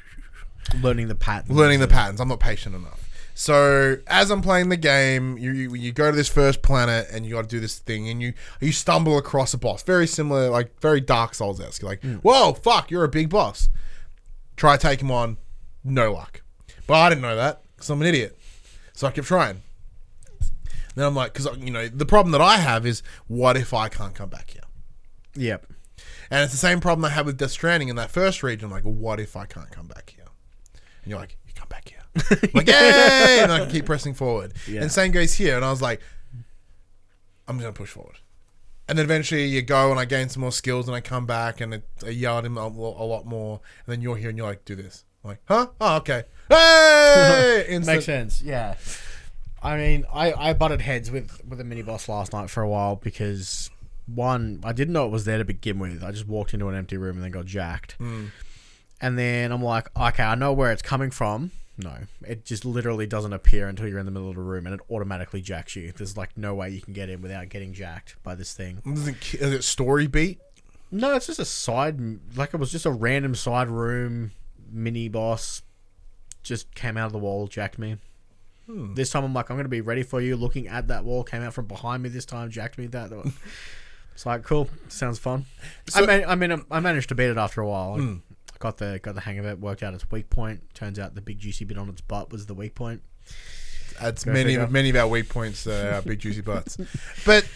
Learning the patterns. I'm not patient enough. So as I'm playing the game, you go to this first planet and you got to do this thing, and you stumble across a boss, very similar, like very Dark Souls-esque. You're like, whoa, fuck, you're a big boss. Try to take him on, no luck. But I didn't know that because I'm an idiot. So I kept trying. Then I'm like, because the problem that I have is, what if I can't come back here? Yep. And it's the same problem I had with Death Stranding in that first region. I'm like, well, what if I can't come back here? And you're like, you come back here. I'm like, yay! And I can keep pressing forward. Yeah. And same goes here. And I was like, I'm going to push forward. And then eventually you go and I gain some more skills and I come back and I yell at him a lot more. And then you're here and you're like, do this. I'm like, huh? Oh, okay. Hey! Makes sense. Yeah. I mean, I butted heads with a mini boss last night for a while because, one, I didn't know it was there to begin with. I just walked into an empty room and then got jacked. And then I'm like, okay, I know where it's coming from. No, it just literally doesn't appear until you're in the middle of the room and it automatically jacks you. There's like no way you can get in without getting jacked by this thing. Is it story beat? No, it's just a side, like it was just a random side room mini boss. Just came out of the wall, jacked me. This time I'm like, I'm going to be ready for you. Looking at that wall, came out from behind me this time, jacked me that. It's like, cool, sounds fun. So, I managed to beat it after a while. Got the hang of it, worked out its weak point. Turns out the big juicy bit on its butt was the weak point. That's many of our weak points, our big juicy butts. But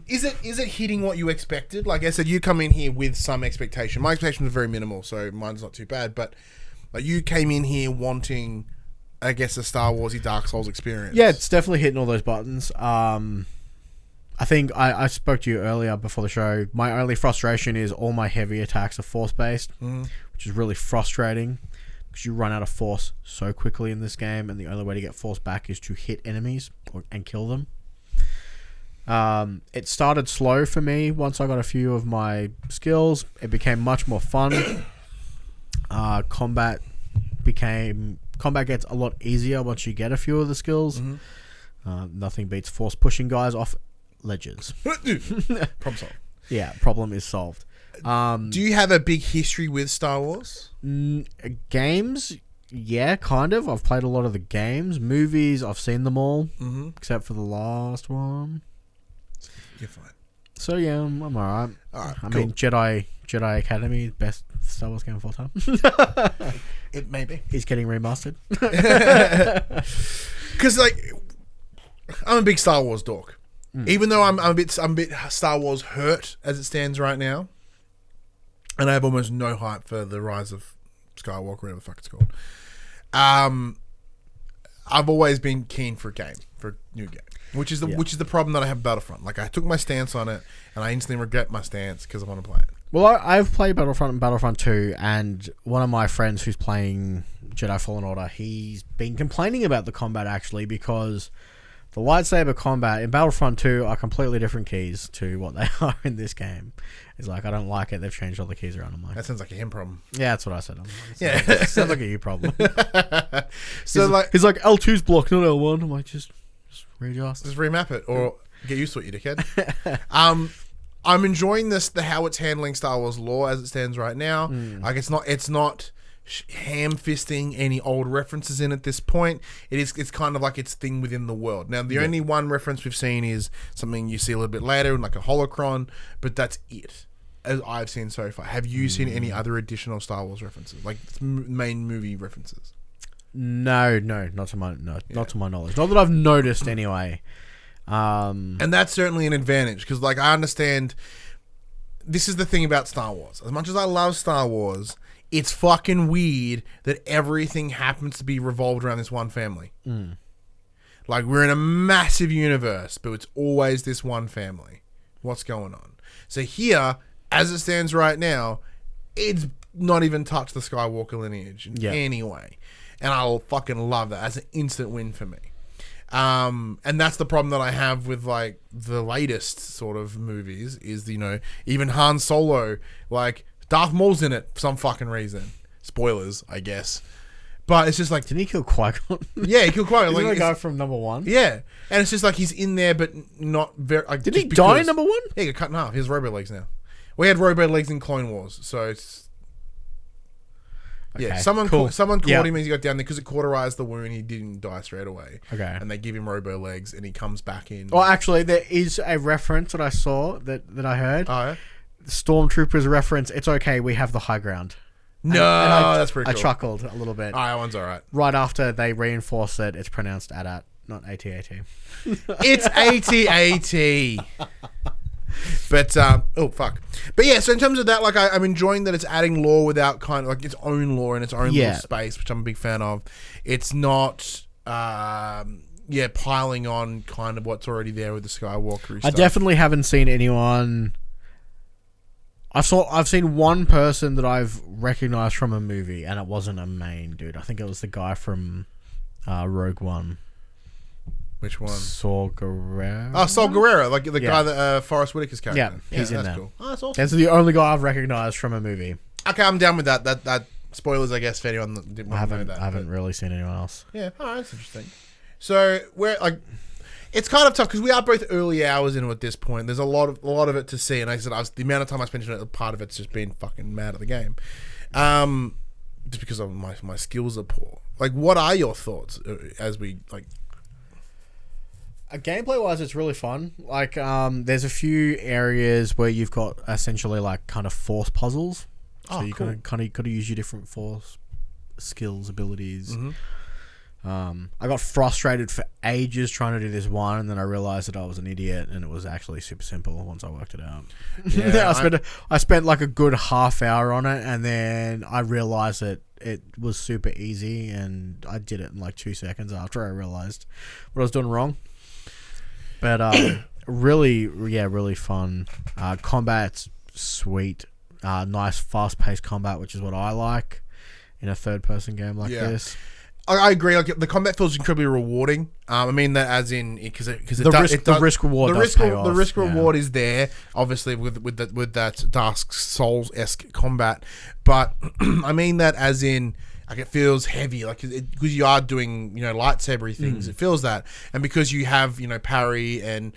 is it hitting what you expected? Like I said, you come in here with some expectation. My expectations were very minimal, so mine's not too bad. But you came in here wanting, I guess, a Star Warsy Dark Souls experience. Yeah, it's definitely hitting all those buttons. I think I spoke to you earlier before the show. My only frustration is all my heavy attacks are force-based, which is really frustrating because you run out of force so quickly in this game, and the only way to get force back is to hit enemies and kill them. It started slow for me. Once I got a few of my skills, it became much more fun. Combat gets a lot easier once you get a few of the skills. Nothing beats force pushing guys off ledges. Problem solved. Yeah, problem is solved. Do you have a big history with Star Wars? Games, Yeah, kind of. I've played a lot of the games. Movies, I've seen them all, except for the last one. You're fine. So yeah, I'm alright. I mean, Jedi Academy, best Star Wars game of all time. It may be. He's getting remastered. Because like, I'm a big Star Wars dork. Even though I'm a bit Star Wars hurt as it stands right now, and I have almost no hype for the Rise of Skywalker, whatever the fuck it's called. I've always been keen for a new game, which is the problem that I have with Battlefront. Like, I took my stance on it, and I instantly regret my stance because I want to play it. Well, I've played Battlefront and Battlefront 2, and one of my friends who's playing Jedi Fallen Order, he's been complaining about the combat, actually, because the lightsaber combat in Battlefront 2 are completely different keys to what they are in this game. He's like, I don't like it. They've changed all the keys around. I'm like, that sounds like a him problem. Yeah, that's what I said. Sounds like a you problem. He's like, L2's blocked, not L1. I'm like, just readjust. Just remap it, or get used to it, you dickhead. I'm enjoying how it's handling Star Wars lore as it stands right now. Like, it's not ham-fisting any old references in at this point. It's kind of like its thing within the world. Now, the only one reference we've seen is something you see a little bit later, like a holocron, but that's it, as I've seen so far. Have you seen any other additional Star Wars references, like main movie references? No, not to my knowledge. Not that I've noticed, anyway. And that's certainly an advantage, because, like, I understand. This is the thing about Star Wars. As much as I love Star Wars, it's fucking weird that everything happens to be revolved around this one family. Like, we're in a massive universe, but it's always this one family. What's going on? So here, as it stands right now, it's not even touched the Skywalker lineage in any way. And I'll fucking love that. That's an instant win for me. And that's the problem that I have with, like, the latest sort of movies is, even Han Solo, like, Darth Maul's in it for some fucking reason. Spoilers, I guess. But it's just like... Didn't he kill Qui-Gon? Yeah, he killed Qui-Gon. Isn't like, the guy from number 1? Yeah. And it's just like he's in there, but not very... Like, did he die in number 1? Yeah, he got cut in half. He has robo legs now. We had robo legs in Clone Wars, so it's... Yeah, someone caught him as he got down there because it cauterized the wound. He didn't die straight away. Okay. And they give him robo legs and he comes back in. Well, actually, there is a reference that I saw that I heard. Oh, yeah? Stormtroopers reference, it's okay, we have the high ground. No, that's pretty cool. I chuckled a little bit. Oh, that one's alright. Right after they reinforce it, it's pronounced AT-AT, not AT-AT. It's AT-AT. But, oh, fuck. But yeah, so in terms of that, like, I'm enjoying that it's adding lore without kind of, like, its own lore and its own little space, which I'm a big fan of. It's not, piling on kind of what's already there with the Skywalker stuff. I definitely haven't seen anyone... I've seen one person that I've recognized from a movie, and it wasn't a main dude. I think it was the guy from Rogue One. Which one? Saul Guerrero. Oh, Saul Guerrero, like the guy that Forrest Whitaker's character. Yeah, he's in there. Cool. Oh, that's awesome. That's the only guy I've recognized from a movie. Okay, I'm down with that. That spoilers, I guess, for anyone that didn't want to know that. I haven't really seen anyone else. Yeah, that's interesting. So we're like, it's kind of tough because we are both early hours into it at this point. There's a lot of it to see, and I said the amount of time I spent on it, part of it's just been fucking mad at the game, just because of my skills are poor. Like, what are your thoughts as we like? Gameplay wise, it's really fun. Like, there's a few areas where you've got essentially like kind of force puzzles. So you kind of use your different force skills, abilities. I got frustrated for ages trying to do this one, and then I realized that I was an idiot, and it was actually super simple once I worked it out. Yeah, I spent like a good half hour on it, and then I realized that it was super easy, and I did it in like 2 seconds after I realized what I was doing wrong. But really fun. Combat's sweet. Nice fast-paced combat, which is what I like in a third-person game like this. I agree. Like, the combat feels incredibly rewarding. I mean that as in because the risk reward reward is there, obviously with that Dark Souls-esque combat. But I mean that as in, like, it feels heavy, like, because you are doing, lightsabery things. It feels that, and because you have, parry and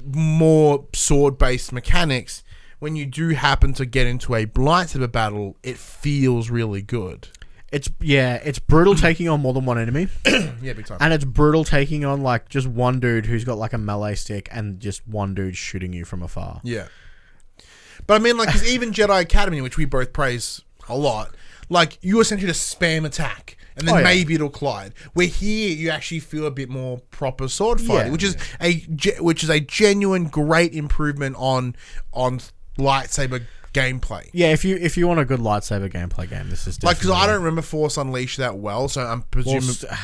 more sword-based mechanics, when you do happen to get into a lightsaber battle, it feels really good. It's brutal taking on more than one enemy. Yeah, big time. And it's brutal taking on like just one dude who's got like a melee stick and just one dude shooting you from afar. Yeah. But I mean, like, 'cause even Jedi Academy, which we both praise a lot, like, you essentially just spam attack, and then maybe it'll collide. Where here, you actually feel a bit more proper sword fighting, which is a genuine great improvement on lightsaber gameplay. Yeah, if you want a good lightsaber gameplay game, this is like, definitely... because I don't remember Force Unleashed that well, so I'm presuming...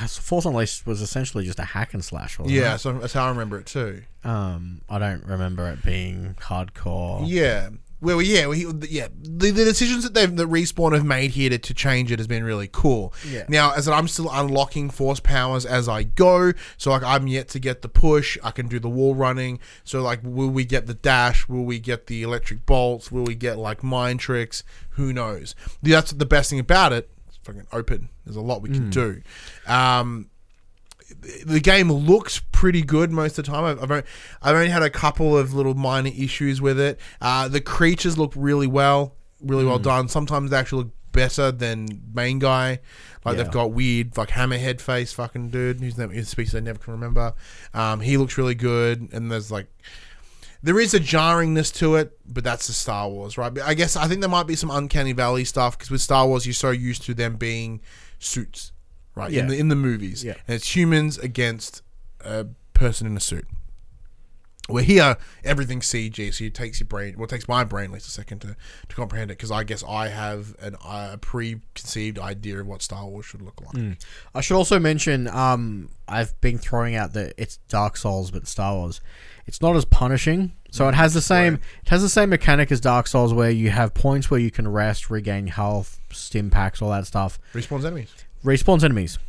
Force Unleashed was essentially just a hack and slash, wasn't it? So that's how I remember it too. I don't remember it being hardcore. Yeah. The decisions that Respawn have made here to change it has been really cool. Yeah. Now, as I'm still unlocking force powers as I go, so like I'm yet to get the push. I can do the wall running. So like, will we get the dash? Will we get the electric bolts? Will we get like mind tricks? Who knows? That's the best thing about it. It's fucking open. There's a lot we can do. The game looks pretty good most of the time. I've only had a couple of little minor issues with it. The creatures look really well done. Sometimes they actually look better than main guy. Like they've got weird like hammerhead face fucking dude who's a species I never can remember. He looks really good, and there is a jarringness to it, but that's the Star Wars, right? But I think there might be some Uncanny Valley stuff because with Star Wars you're so used to them being suits. Right, in the movies. Yeah. And it's humans against a person in a suit. Where here, everything's CG, so it takes your brain... Well, it takes my brain at least a second to comprehend it, because I guess I have a preconceived idea of what Star Wars should look like. I should also mention, I've been throwing out that it's Dark Souls, but Star Wars. It's not as punishing. So it has the same mechanic as Dark Souls, where you have points where you can rest, regain health, stim packs, all that stuff. Respawns enemies.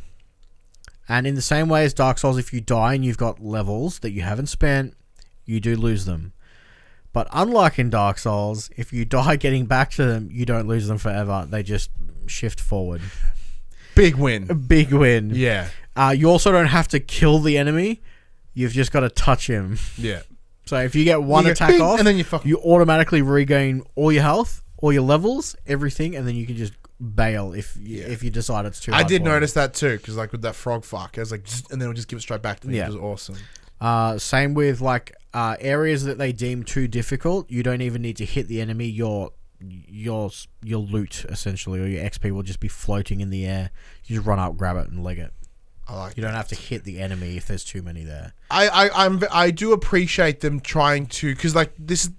And in the same way as Dark Souls, if you die and you've got levels that you haven't spent, you do lose them. But unlike in Dark Souls, if you die getting back to them, you don't lose them forever. They just shift forward. Big win. A big win. Yeah. You also don't have to kill the enemy. You've just got to touch him. Yeah. So if you get one attack off, and then you automatically regain all your health, all your levels, everything, and then you can just bail if you decide it's too hard. I did notice that too, because like with that frog fuck, I was like, and then it'll just give it straight back to me. It was awesome. Same with like areas that they deem too difficult. You don't even need to hit the enemy. Your loot essentially, or your XP will just be floating in the air. You just run up, grab it, and leg it. You don't have to hit the enemy if there's too many there. I do appreciate them trying to, because like this is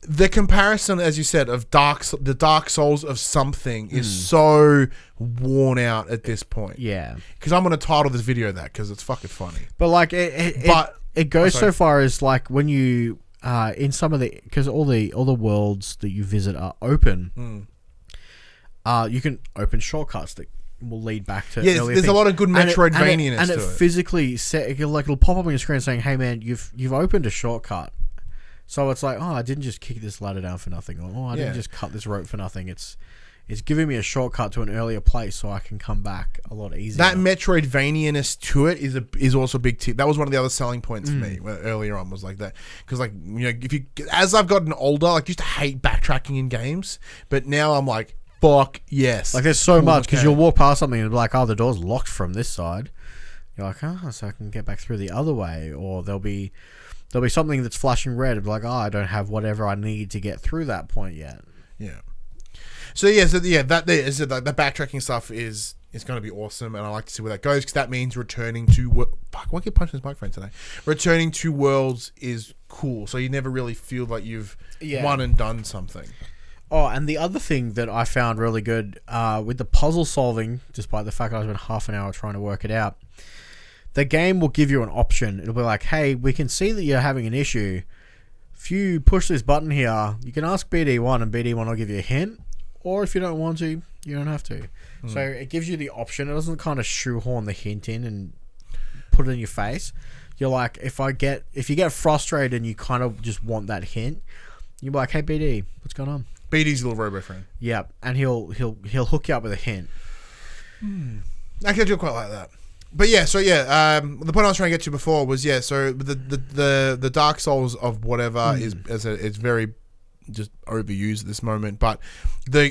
the comparison, as you said, of the Dark Souls of something is so worn out at this point. Yeah, because I'm going to title this video that because it's fucking funny. But like it goes so far as like when you in some of the, because all the worlds that you visit are open. You can open shortcuts that will lead back to there's things. A lot of good Metroidvania-ness and it physically it'll pop up on your screen saying, "Hey man, you've opened a shortcut." So it's like, oh, I didn't just kick this ladder down for nothing, or oh, I didn't just cut this rope for nothing. It's giving me a shortcut to an earlier place so I can come back a lot easier. That Metroidvania-ness to it is also a big tip. That was one of the other selling points for me earlier on, was like that, because like, you know, as I've gotten older, like I used to hate backtracking in games, but now I'm like, fuck yes. Like there's so much, because you'll walk past something and be like, oh, the door's locked from this side. You're like, oh, so I can get back through the other way, or there'll be something that's flashing red and be like, oh, I don't have whatever I need to get through that point yet. Yeah. So the backtracking stuff is going to be awesome, and I like to see where that goes, because that means returning to fuck. Why keep punching this microphone today? Returning to worlds is cool, so you never really feel like you've won and done something. Oh, and the other thing that I found really good with the puzzle solving, despite the fact I spent half an hour trying to work it out, the game will give you an option. It'll be like, hey, we can see that you're having an issue. If you push this button here, you can ask BD1, and BD1 will give you a hint. Or if you don't want to, you don't have to. So it gives you the option. It doesn't kind of shoehorn the hint in and put it in your face. You're like, if you get frustrated and you kind of just want that hint, you'll be like, hey BD, what's going on? BD's little robo friend. Yep, and he'll hook you up with a hint. Actually, I do quite like that. But the point I was trying to get to before was so the Dark Souls of whatever is very just overused at this moment, but the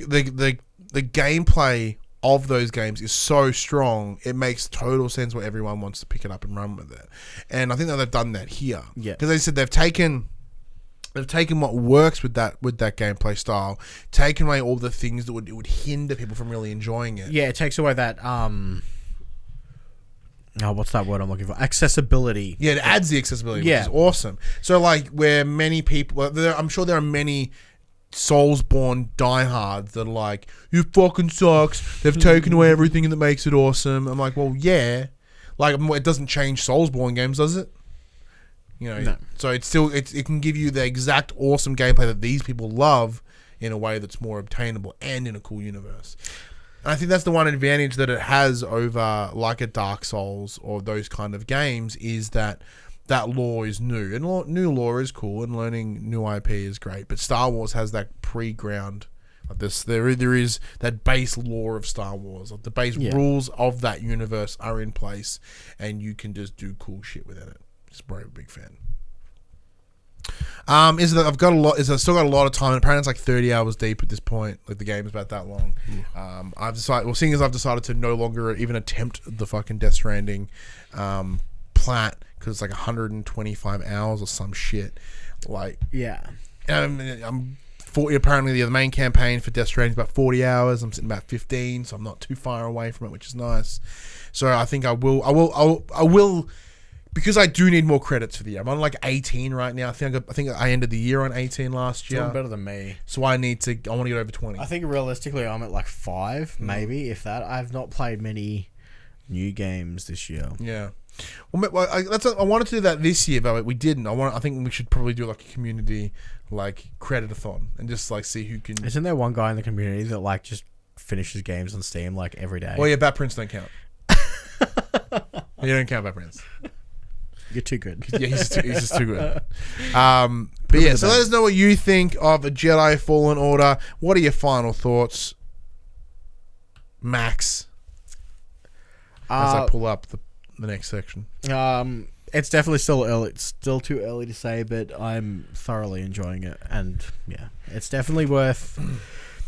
gameplay of those games is so strong, it makes total sense why everyone wants to pick it up and run with it. And I think that they've done that here. Yeah. Because they said they've taken what works with that gameplay style, taken away all the things that would hinder people from really enjoying it. Yeah, it takes away that what's that word I'm looking for? Accessibility. Yeah, it adds the accessibility, Yeah. which is awesome. So like where many people, I'm sure there are many Soulsborne diehards that are like, you fucking sucks. They've taken away everything that makes it awesome. I'm like, well, yeah. Like, it doesn't change Soulsborne games, does it? You know, No. So it's still, it can give you the exact awesome gameplay that these people love in a way that's more obtainable and in a cool universe. And I think that's the one advantage that it has over like a Dark Souls or those kind of games, is that lore is new, and new lore is cool, and learning new IP is great. But Star Wars has that pre-ground, like this. There is that base lore of Star Wars, like the base rules of that universe are in place, and you can just do cool shit within it. Just a big fan. Is that I've still got a lot of time, and apparently it's like 30 hours deep at this point. Like the game is about that long. Seeing as I've decided to no longer even attempt the fucking Death Stranding plat, because it's like 125 hours or some shit. Like, Yeah. I'm 40. Apparently, the main campaign for Death Stranding is about 40 hours. I'm sitting about 15, so I'm not too far away from it, which is nice. So I think I will, because I do need more credits for the year. I'm on like 18 right now. I think I ended the year on 18 last year. Doing better than me. So I want to get over 20. I think realistically I'm at like 5, maybe, if that. I've not played many new games this year. Yeah. Well, I wanted to do that this year, but we didn't. I think we should probably do like a community like credit-a-thon and just like see who can. Isn't there one guy in the community that like just finishes games on Steam like every day? Well, yeah, Bat Prince don't count. You don't count Bat Prince. You're too good. Yeah, he's just too good. But yeah, so let us know what you think of a Jedi Fallen Order. What are your final thoughts, Max? As I pull up the next section. It's definitely still early. It's still too early to say, but I'm thoroughly enjoying it, and yeah, it's definitely worth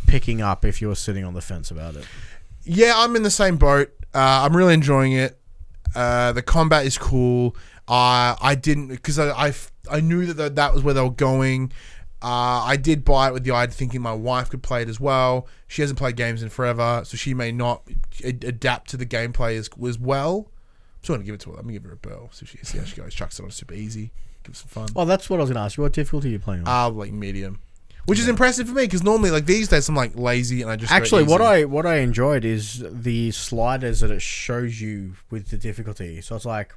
picking up if you're sitting on the fence about it. Yeah, I'm in the same boat. I'm really enjoying it. The combat is cool. I didn't, because I knew that was where they were going. I did buy it with the idea thinking my wife could play it as well. She hasn't played games in forever, so she may not adapt to the gameplay as well. I'm still going to give it to her. I'm going to give her a bell. So see how she goes. Chucks it on super easy. Give it some fun. Oh, that's what I was going to ask you. What difficulty are you playing on? Like medium. Which is impressive for me, because normally, like these days, I'm like lazy and I just actually go easy. what I enjoyed is the sliders that it shows you with the difficulty. So it's like,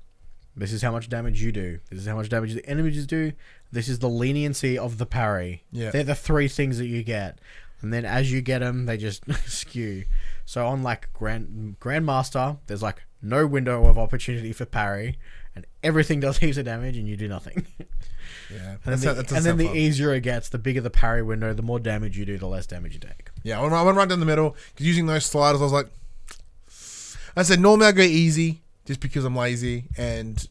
this is how much damage you do. This is how much damage the enemies do. This is the leniency of the parry. Yeah. They're the 3 things that you get, and then as you get them, they just skew. So on like Grandmaster, there's like no window of opportunity for parry, and everything does heaps of damage, and you do nothing. Yeah, and then the easier it gets, the bigger the parry window, the more damage you do, the less damage you take. Yeah, I went right down the middle, because using those sliders, I was like, I said normally I go easy just because I'm lazy, and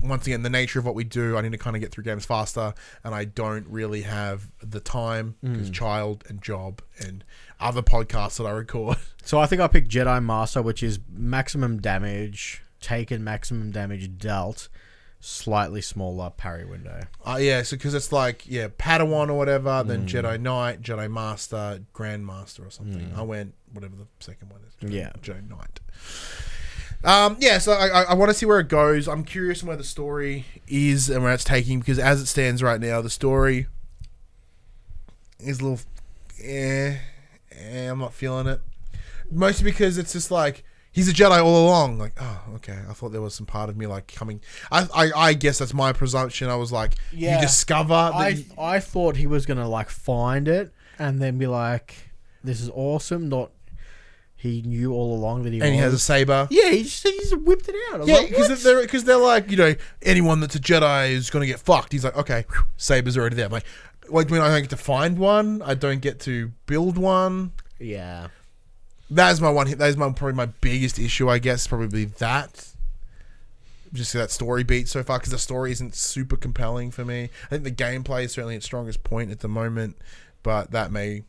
once again, the nature of what we do, I need to kind of get through games faster, and I don't really have the time because child and job and other podcasts that I record. So I think I picked Jedi Master, which is maximum damage taken, maximum damage dealt, slightly smaller parry window. Yeah, so because it's like, Padawan or whatever, then Jedi Knight, Jedi Master, Grandmaster or something. I went whatever the second one is. Jedi Knight. So I want to see where it goes. I'm curious on where the story is and where it's taking, because as it stands right now, the story is a little, I'm not feeling it. Mostly because it's just like, he's a Jedi all along. Like, oh, okay. I thought there was some part of me like coming. I guess that's my presumption. I was like, you discover. I thought he was gonna like find it and then be like, this is awesome. Not he knew all along that he has a saber. Yeah, he just whipped it out. Yeah, because they're like, anyone that's a Jedi is gonna get fucked. He's like, okay, saber's already there. I'm like, when I don't get to find one, I don't get to build one. Yeah. That is my one. That is probably my biggest issue, I guess. Probably that. Just that story beat so far, because the story isn't super compelling for me. I think the gameplay is certainly its strongest point at the moment, but that may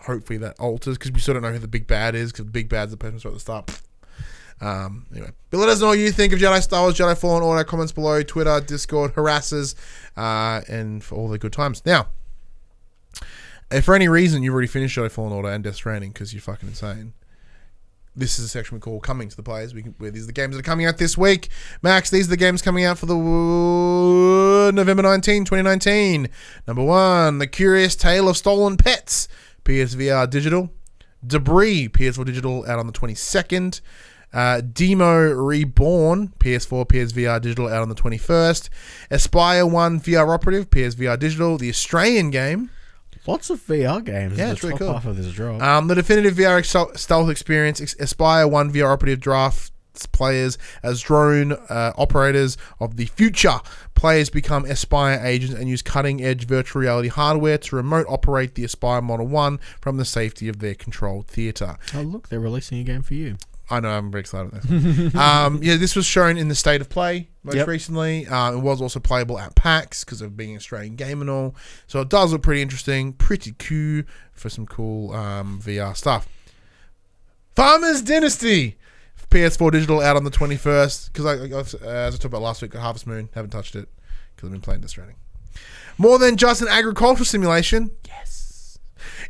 hopefully that alters, because we still don't know who the big bad is, because the big bad's the person at the start. Anyway, but let us know what you think of Jedi Star Wars Jedi Fallen Order. Comments below, Twitter, Discord, harassers, and for all the good times. Now, if for any reason you've already finished Jedi Fallen Order and Death Stranding because you're fucking insane, this is a section we call Coming to the Players. Where these are the games that are coming out this week. Max, these are the games coming out for the November 19, 2019. Number 1, The Curious Tale of Stolen Pets, PSVR Digital. Debris, PS4 Digital, out on the 22nd. Demo Reborn, PS4, PSVR Digital, out on the 21st. Aspire 1 VR Operative, PSVR Digital. The Australian game. Lots of VR games. Yeah, it's really cool. Half of this drop. The definitive VR stealth experience. Aspire 1 VR Operative drafts players as drone operators of the future. Players become Aspire agents and use cutting-edge virtual reality hardware to remote operate the Aspire Model 1 from the safety of their controlled theatre. Oh, look, they're releasing a game for you. I know, I'm very excited about this. This was shown in the State of Play most recently. It was also playable at PAX because of being an Australian game and all. So it does look pretty interesting, pretty cool for some cool VR stuff. Farmer's Dynasty, PS4 Digital, out on the 21st. Because as I talked about last week, got Harvest Moon, haven't touched it because I've been playing Death Stranding. More than just an agricultural simulation. Yes.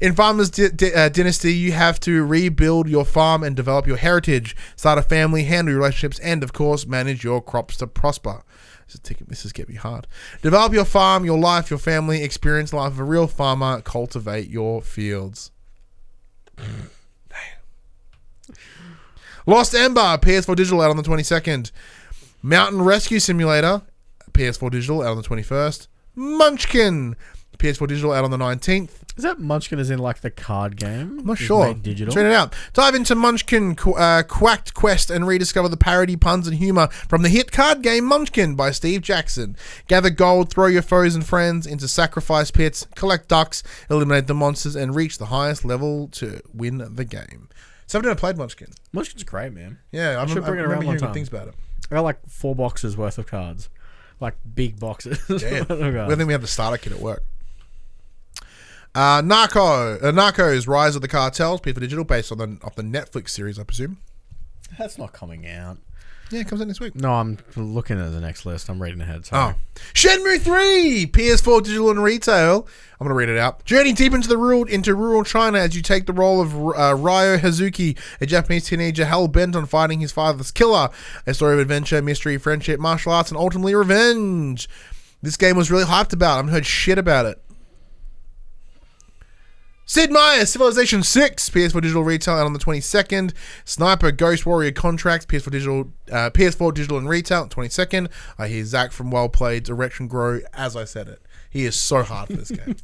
In Farmer's Dynasty, you have to rebuild your farm and develop your heritage, start a family, handle your relationships, and, of course, manage your crops to prosper. This is getting me hard. Develop your farm, your life, your family, experience the life of a real farmer, cultivate your fields. Lost Ember, PS4 Digital, out on the 22nd. Mountain Rescue Simulator, PS4 Digital, out on the 21st. Munchkin, PS4 Digital, out on the 19th. Is that Munchkin as in like the card game? I'm not sure. Digital? Check it out. Dive into Munchkin Quacked Quest and rediscover the parody, puns, and humour from the hit card game Munchkin by Steve Jackson. Gather gold, throw your foes and friends into sacrifice pits, collect ducks, eliminate the monsters, and reach the highest level to win the game. So I've never played Munchkin. Munchkin's great, man. Yeah, I remember hearing good things about it. I got like 4 boxes worth of cards. Like big boxes. Yeah. I think we have the starter kit at work. Narcos, Rise of the Cartels, PS4 Digital, based on the Netflix series, I presume. That's not coming out. Yeah, it comes out next week. No, I'm looking at the next list. I'm reading ahead. Sorry. Shenmue 3, PS4 Digital and Retail. I'm going to read it out. Journey deep into rural China as you take the role of Ryo Hazuki, a Japanese teenager hell-bent on fighting his father's killer. A story of adventure, mystery, friendship, martial arts, and ultimately revenge. This game was really hyped about. I haven't heard shit about it. Sid Meier's Civilization 6, PS4 Digital Retail, out on the 22nd. Sniper Ghost Warrior Contracts, PS4 Digital and Retail, 22nd. I hear Zach from Well Played Direction Grow as I said it. He is so hard for this game.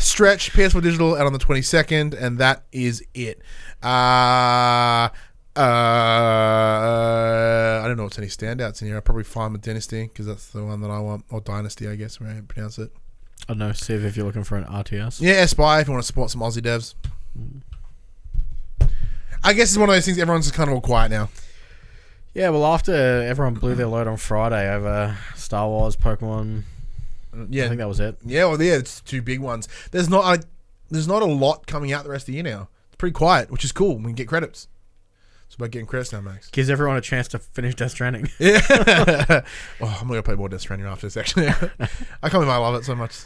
Stretch, PS4 Digital, out on the 22nd, and that is it. I don't know what's any standouts in here. I'll probably find the Dynasty, because that's the one that I want. Or Dynasty, I guess, where I pronounce it. I don't know, Civ, if you're looking for an RTS. Yeah, Aspire, if you want to support some Aussie devs. I guess it's one of those things everyone's just kind of all quiet now. Yeah, well, after everyone blew their load on Friday over Star Wars, Pokemon, yeah, I think that was it. Yeah, well, yeah, it's 2 big ones. There's not a lot coming out the rest of the year now. It's pretty quiet, which is cool. We can get credits. It's about getting credits now, Max. Gives everyone a chance to finish Death Stranding. Yeah. I'm going to play more Death Stranding after this, actually. I can't believe I love it so much.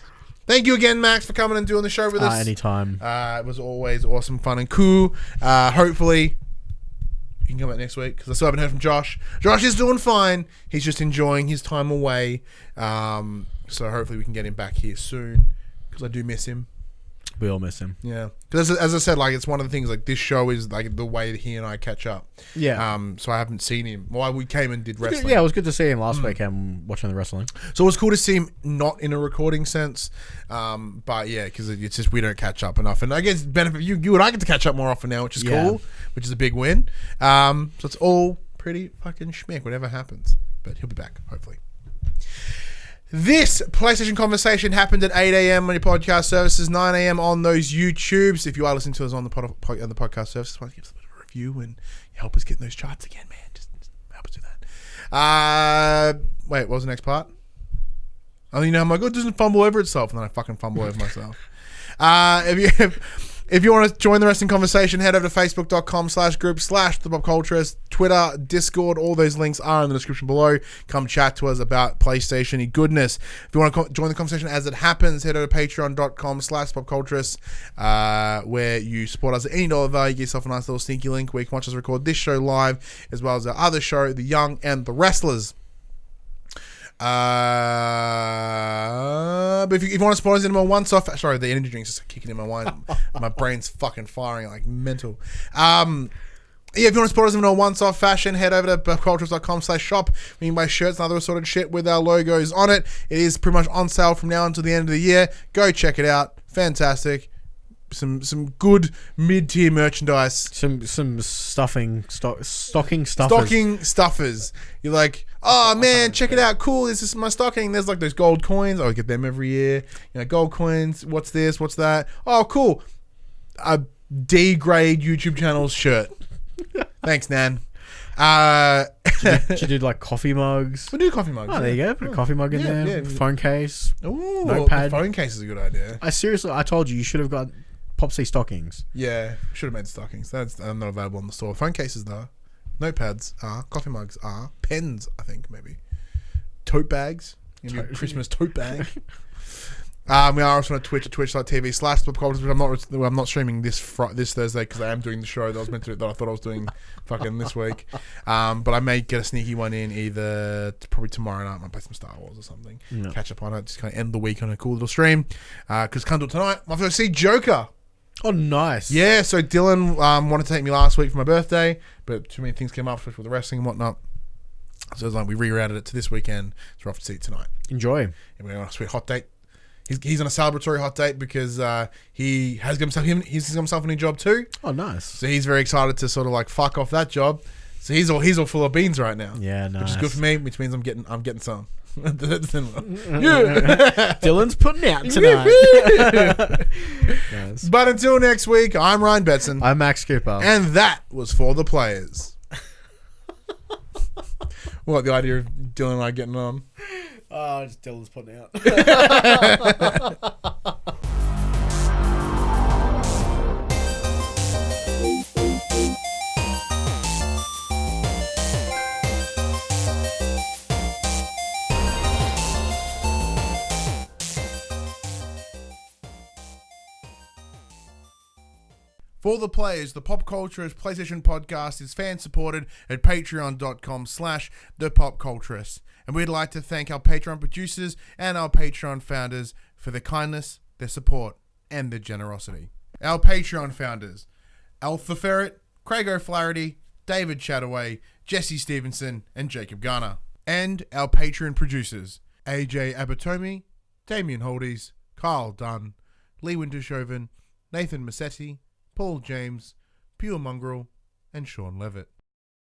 Thank you again, Max, for coming and doing the show with us. Anytime. It was always awesome, fun, and cool. Hopefully, you can come back next week, because I still haven't heard from Josh. Josh is doing fine. He's just enjoying his time away. So hopefully we can get him back here soon, because I do miss him. We all miss him. Yeah, because as I said, like, it's one of the things, like, this show is like the way that he and I catch up. Yeah. So I haven't seen him. Well, we came and did wrestling. Yeah, it was good to see him last weekend watching the wrestling. So it was cool to see him not in a recording sense. But yeah, because it's just we don't catch up enough, and I guess benefit you and I get to catch up more often now, which is cool, which is a big win. So it's all pretty fucking schmick, whatever happens. But he'll be back hopefully. This PlayStation Conversation happened at 8 a.m. on your podcast services, 9 a.m. on those YouTubes. If you are listening to us on the podcast services, why don't you give us a bit of a review and help us get in those charts again, man. Just help us do that. Wait, what was the next part? Oh, you know, I'm like, oh, it doesn't fumble over itself. And then I fucking fumble over myself. If you want to join the rest in conversation, head over to facebook.com/group/thepopculturists, Twitter, Discord. All those links are in the description below. Come chat to us about PlayStation-y goodness. If you want to join the conversation as it happens, head over to patreon.com/popculturists, where you support us at any dollar value. Get yourself a nice little sneaky link where you can watch us record this show live, as well as our other show, The Young and the Wrestlers. But if you want to support us in my once-off... Sorry, the energy drink's just kicking in my wine. My brain's fucking firing like mental. If you want to support us in a once-off fashion, head over to popculturists.com/shop. We can buy shirts and other assorted shit with our logos on it. It is pretty much on sale from now until the end of the year. Go check it out. Fantastic. Some good mid-tier merchandise. Some stocking stuffers. Stocking stuffers. You're like, oh man, check it out. Cool. This is my stocking. There's like those gold coins. I get them every year. Gold coins. What's this? What's that? Oh, cool. A D-grade YouTube channel's shirt. Thanks, Nan. Did you do like coffee mugs? We do coffee mugs. Oh, there you go. Put a coffee mug in there. Yeah. Phone case. Ooh, notepad. The phone case is a good idea. I told you should have got PopC stockings. Yeah, should have made stockings. That's not available in the store. Phone cases though. Notepads are. Coffee mugs are. Pens, I think, maybe. Tote bags. Christmas tote bag. We are also on Twitch at twitch.tv/popculturists. I'm not streaming this Thursday because I am doing the show that I was meant to. That I thought I was doing fucking this week. But I may get a sneaky one in either probably tomorrow night. I might play some Star Wars or something. Yeah. Catch up on it. Just kind of end the week on a cool little stream. Because can't do it tonight. I'm going to see Joker. Oh, nice. Yeah. So Dylan wanted to take me last week for my birthday, but too many things came up, especially with the wrestling and whatnot. So it's like we rerouted it to this weekend. So we're off to see it tonight. Enjoy. And we're on a sweet hot date. He's on a celebratory hot date because he's got himself a new job too. Oh, nice. So he's very excited to sort of like fuck off that job. So he's all full of beans right now. Yeah, nice. Which is good for me, which means I'm getting some. Yeah. Dylan's putting out tonight. Nice. But until next week, I'm Ryan Betson. I'm Max Cooper. And that was For the Players. What, the idea of Dylan and I getting on? Oh, just Dylan's putting out. For the Players, the PopCulturists PlayStation podcast is fan-supported at patreon.com/thepopculturists. And we'd like to thank our Patreon producers and our Patreon founders for their kindness, their support, and their generosity. Our Patreon founders: Alpha Ferret, Craig O'Flaherty, David Chataway, Jesse Stevenson, and Jacob Garner. And our Patreon producers: AJ Abatomi, Damien Holdies, Kyle Dunn, Lee Wintershoven, Nathan Massetti, Paul James, Pure Mongrel, and Sean Levitt.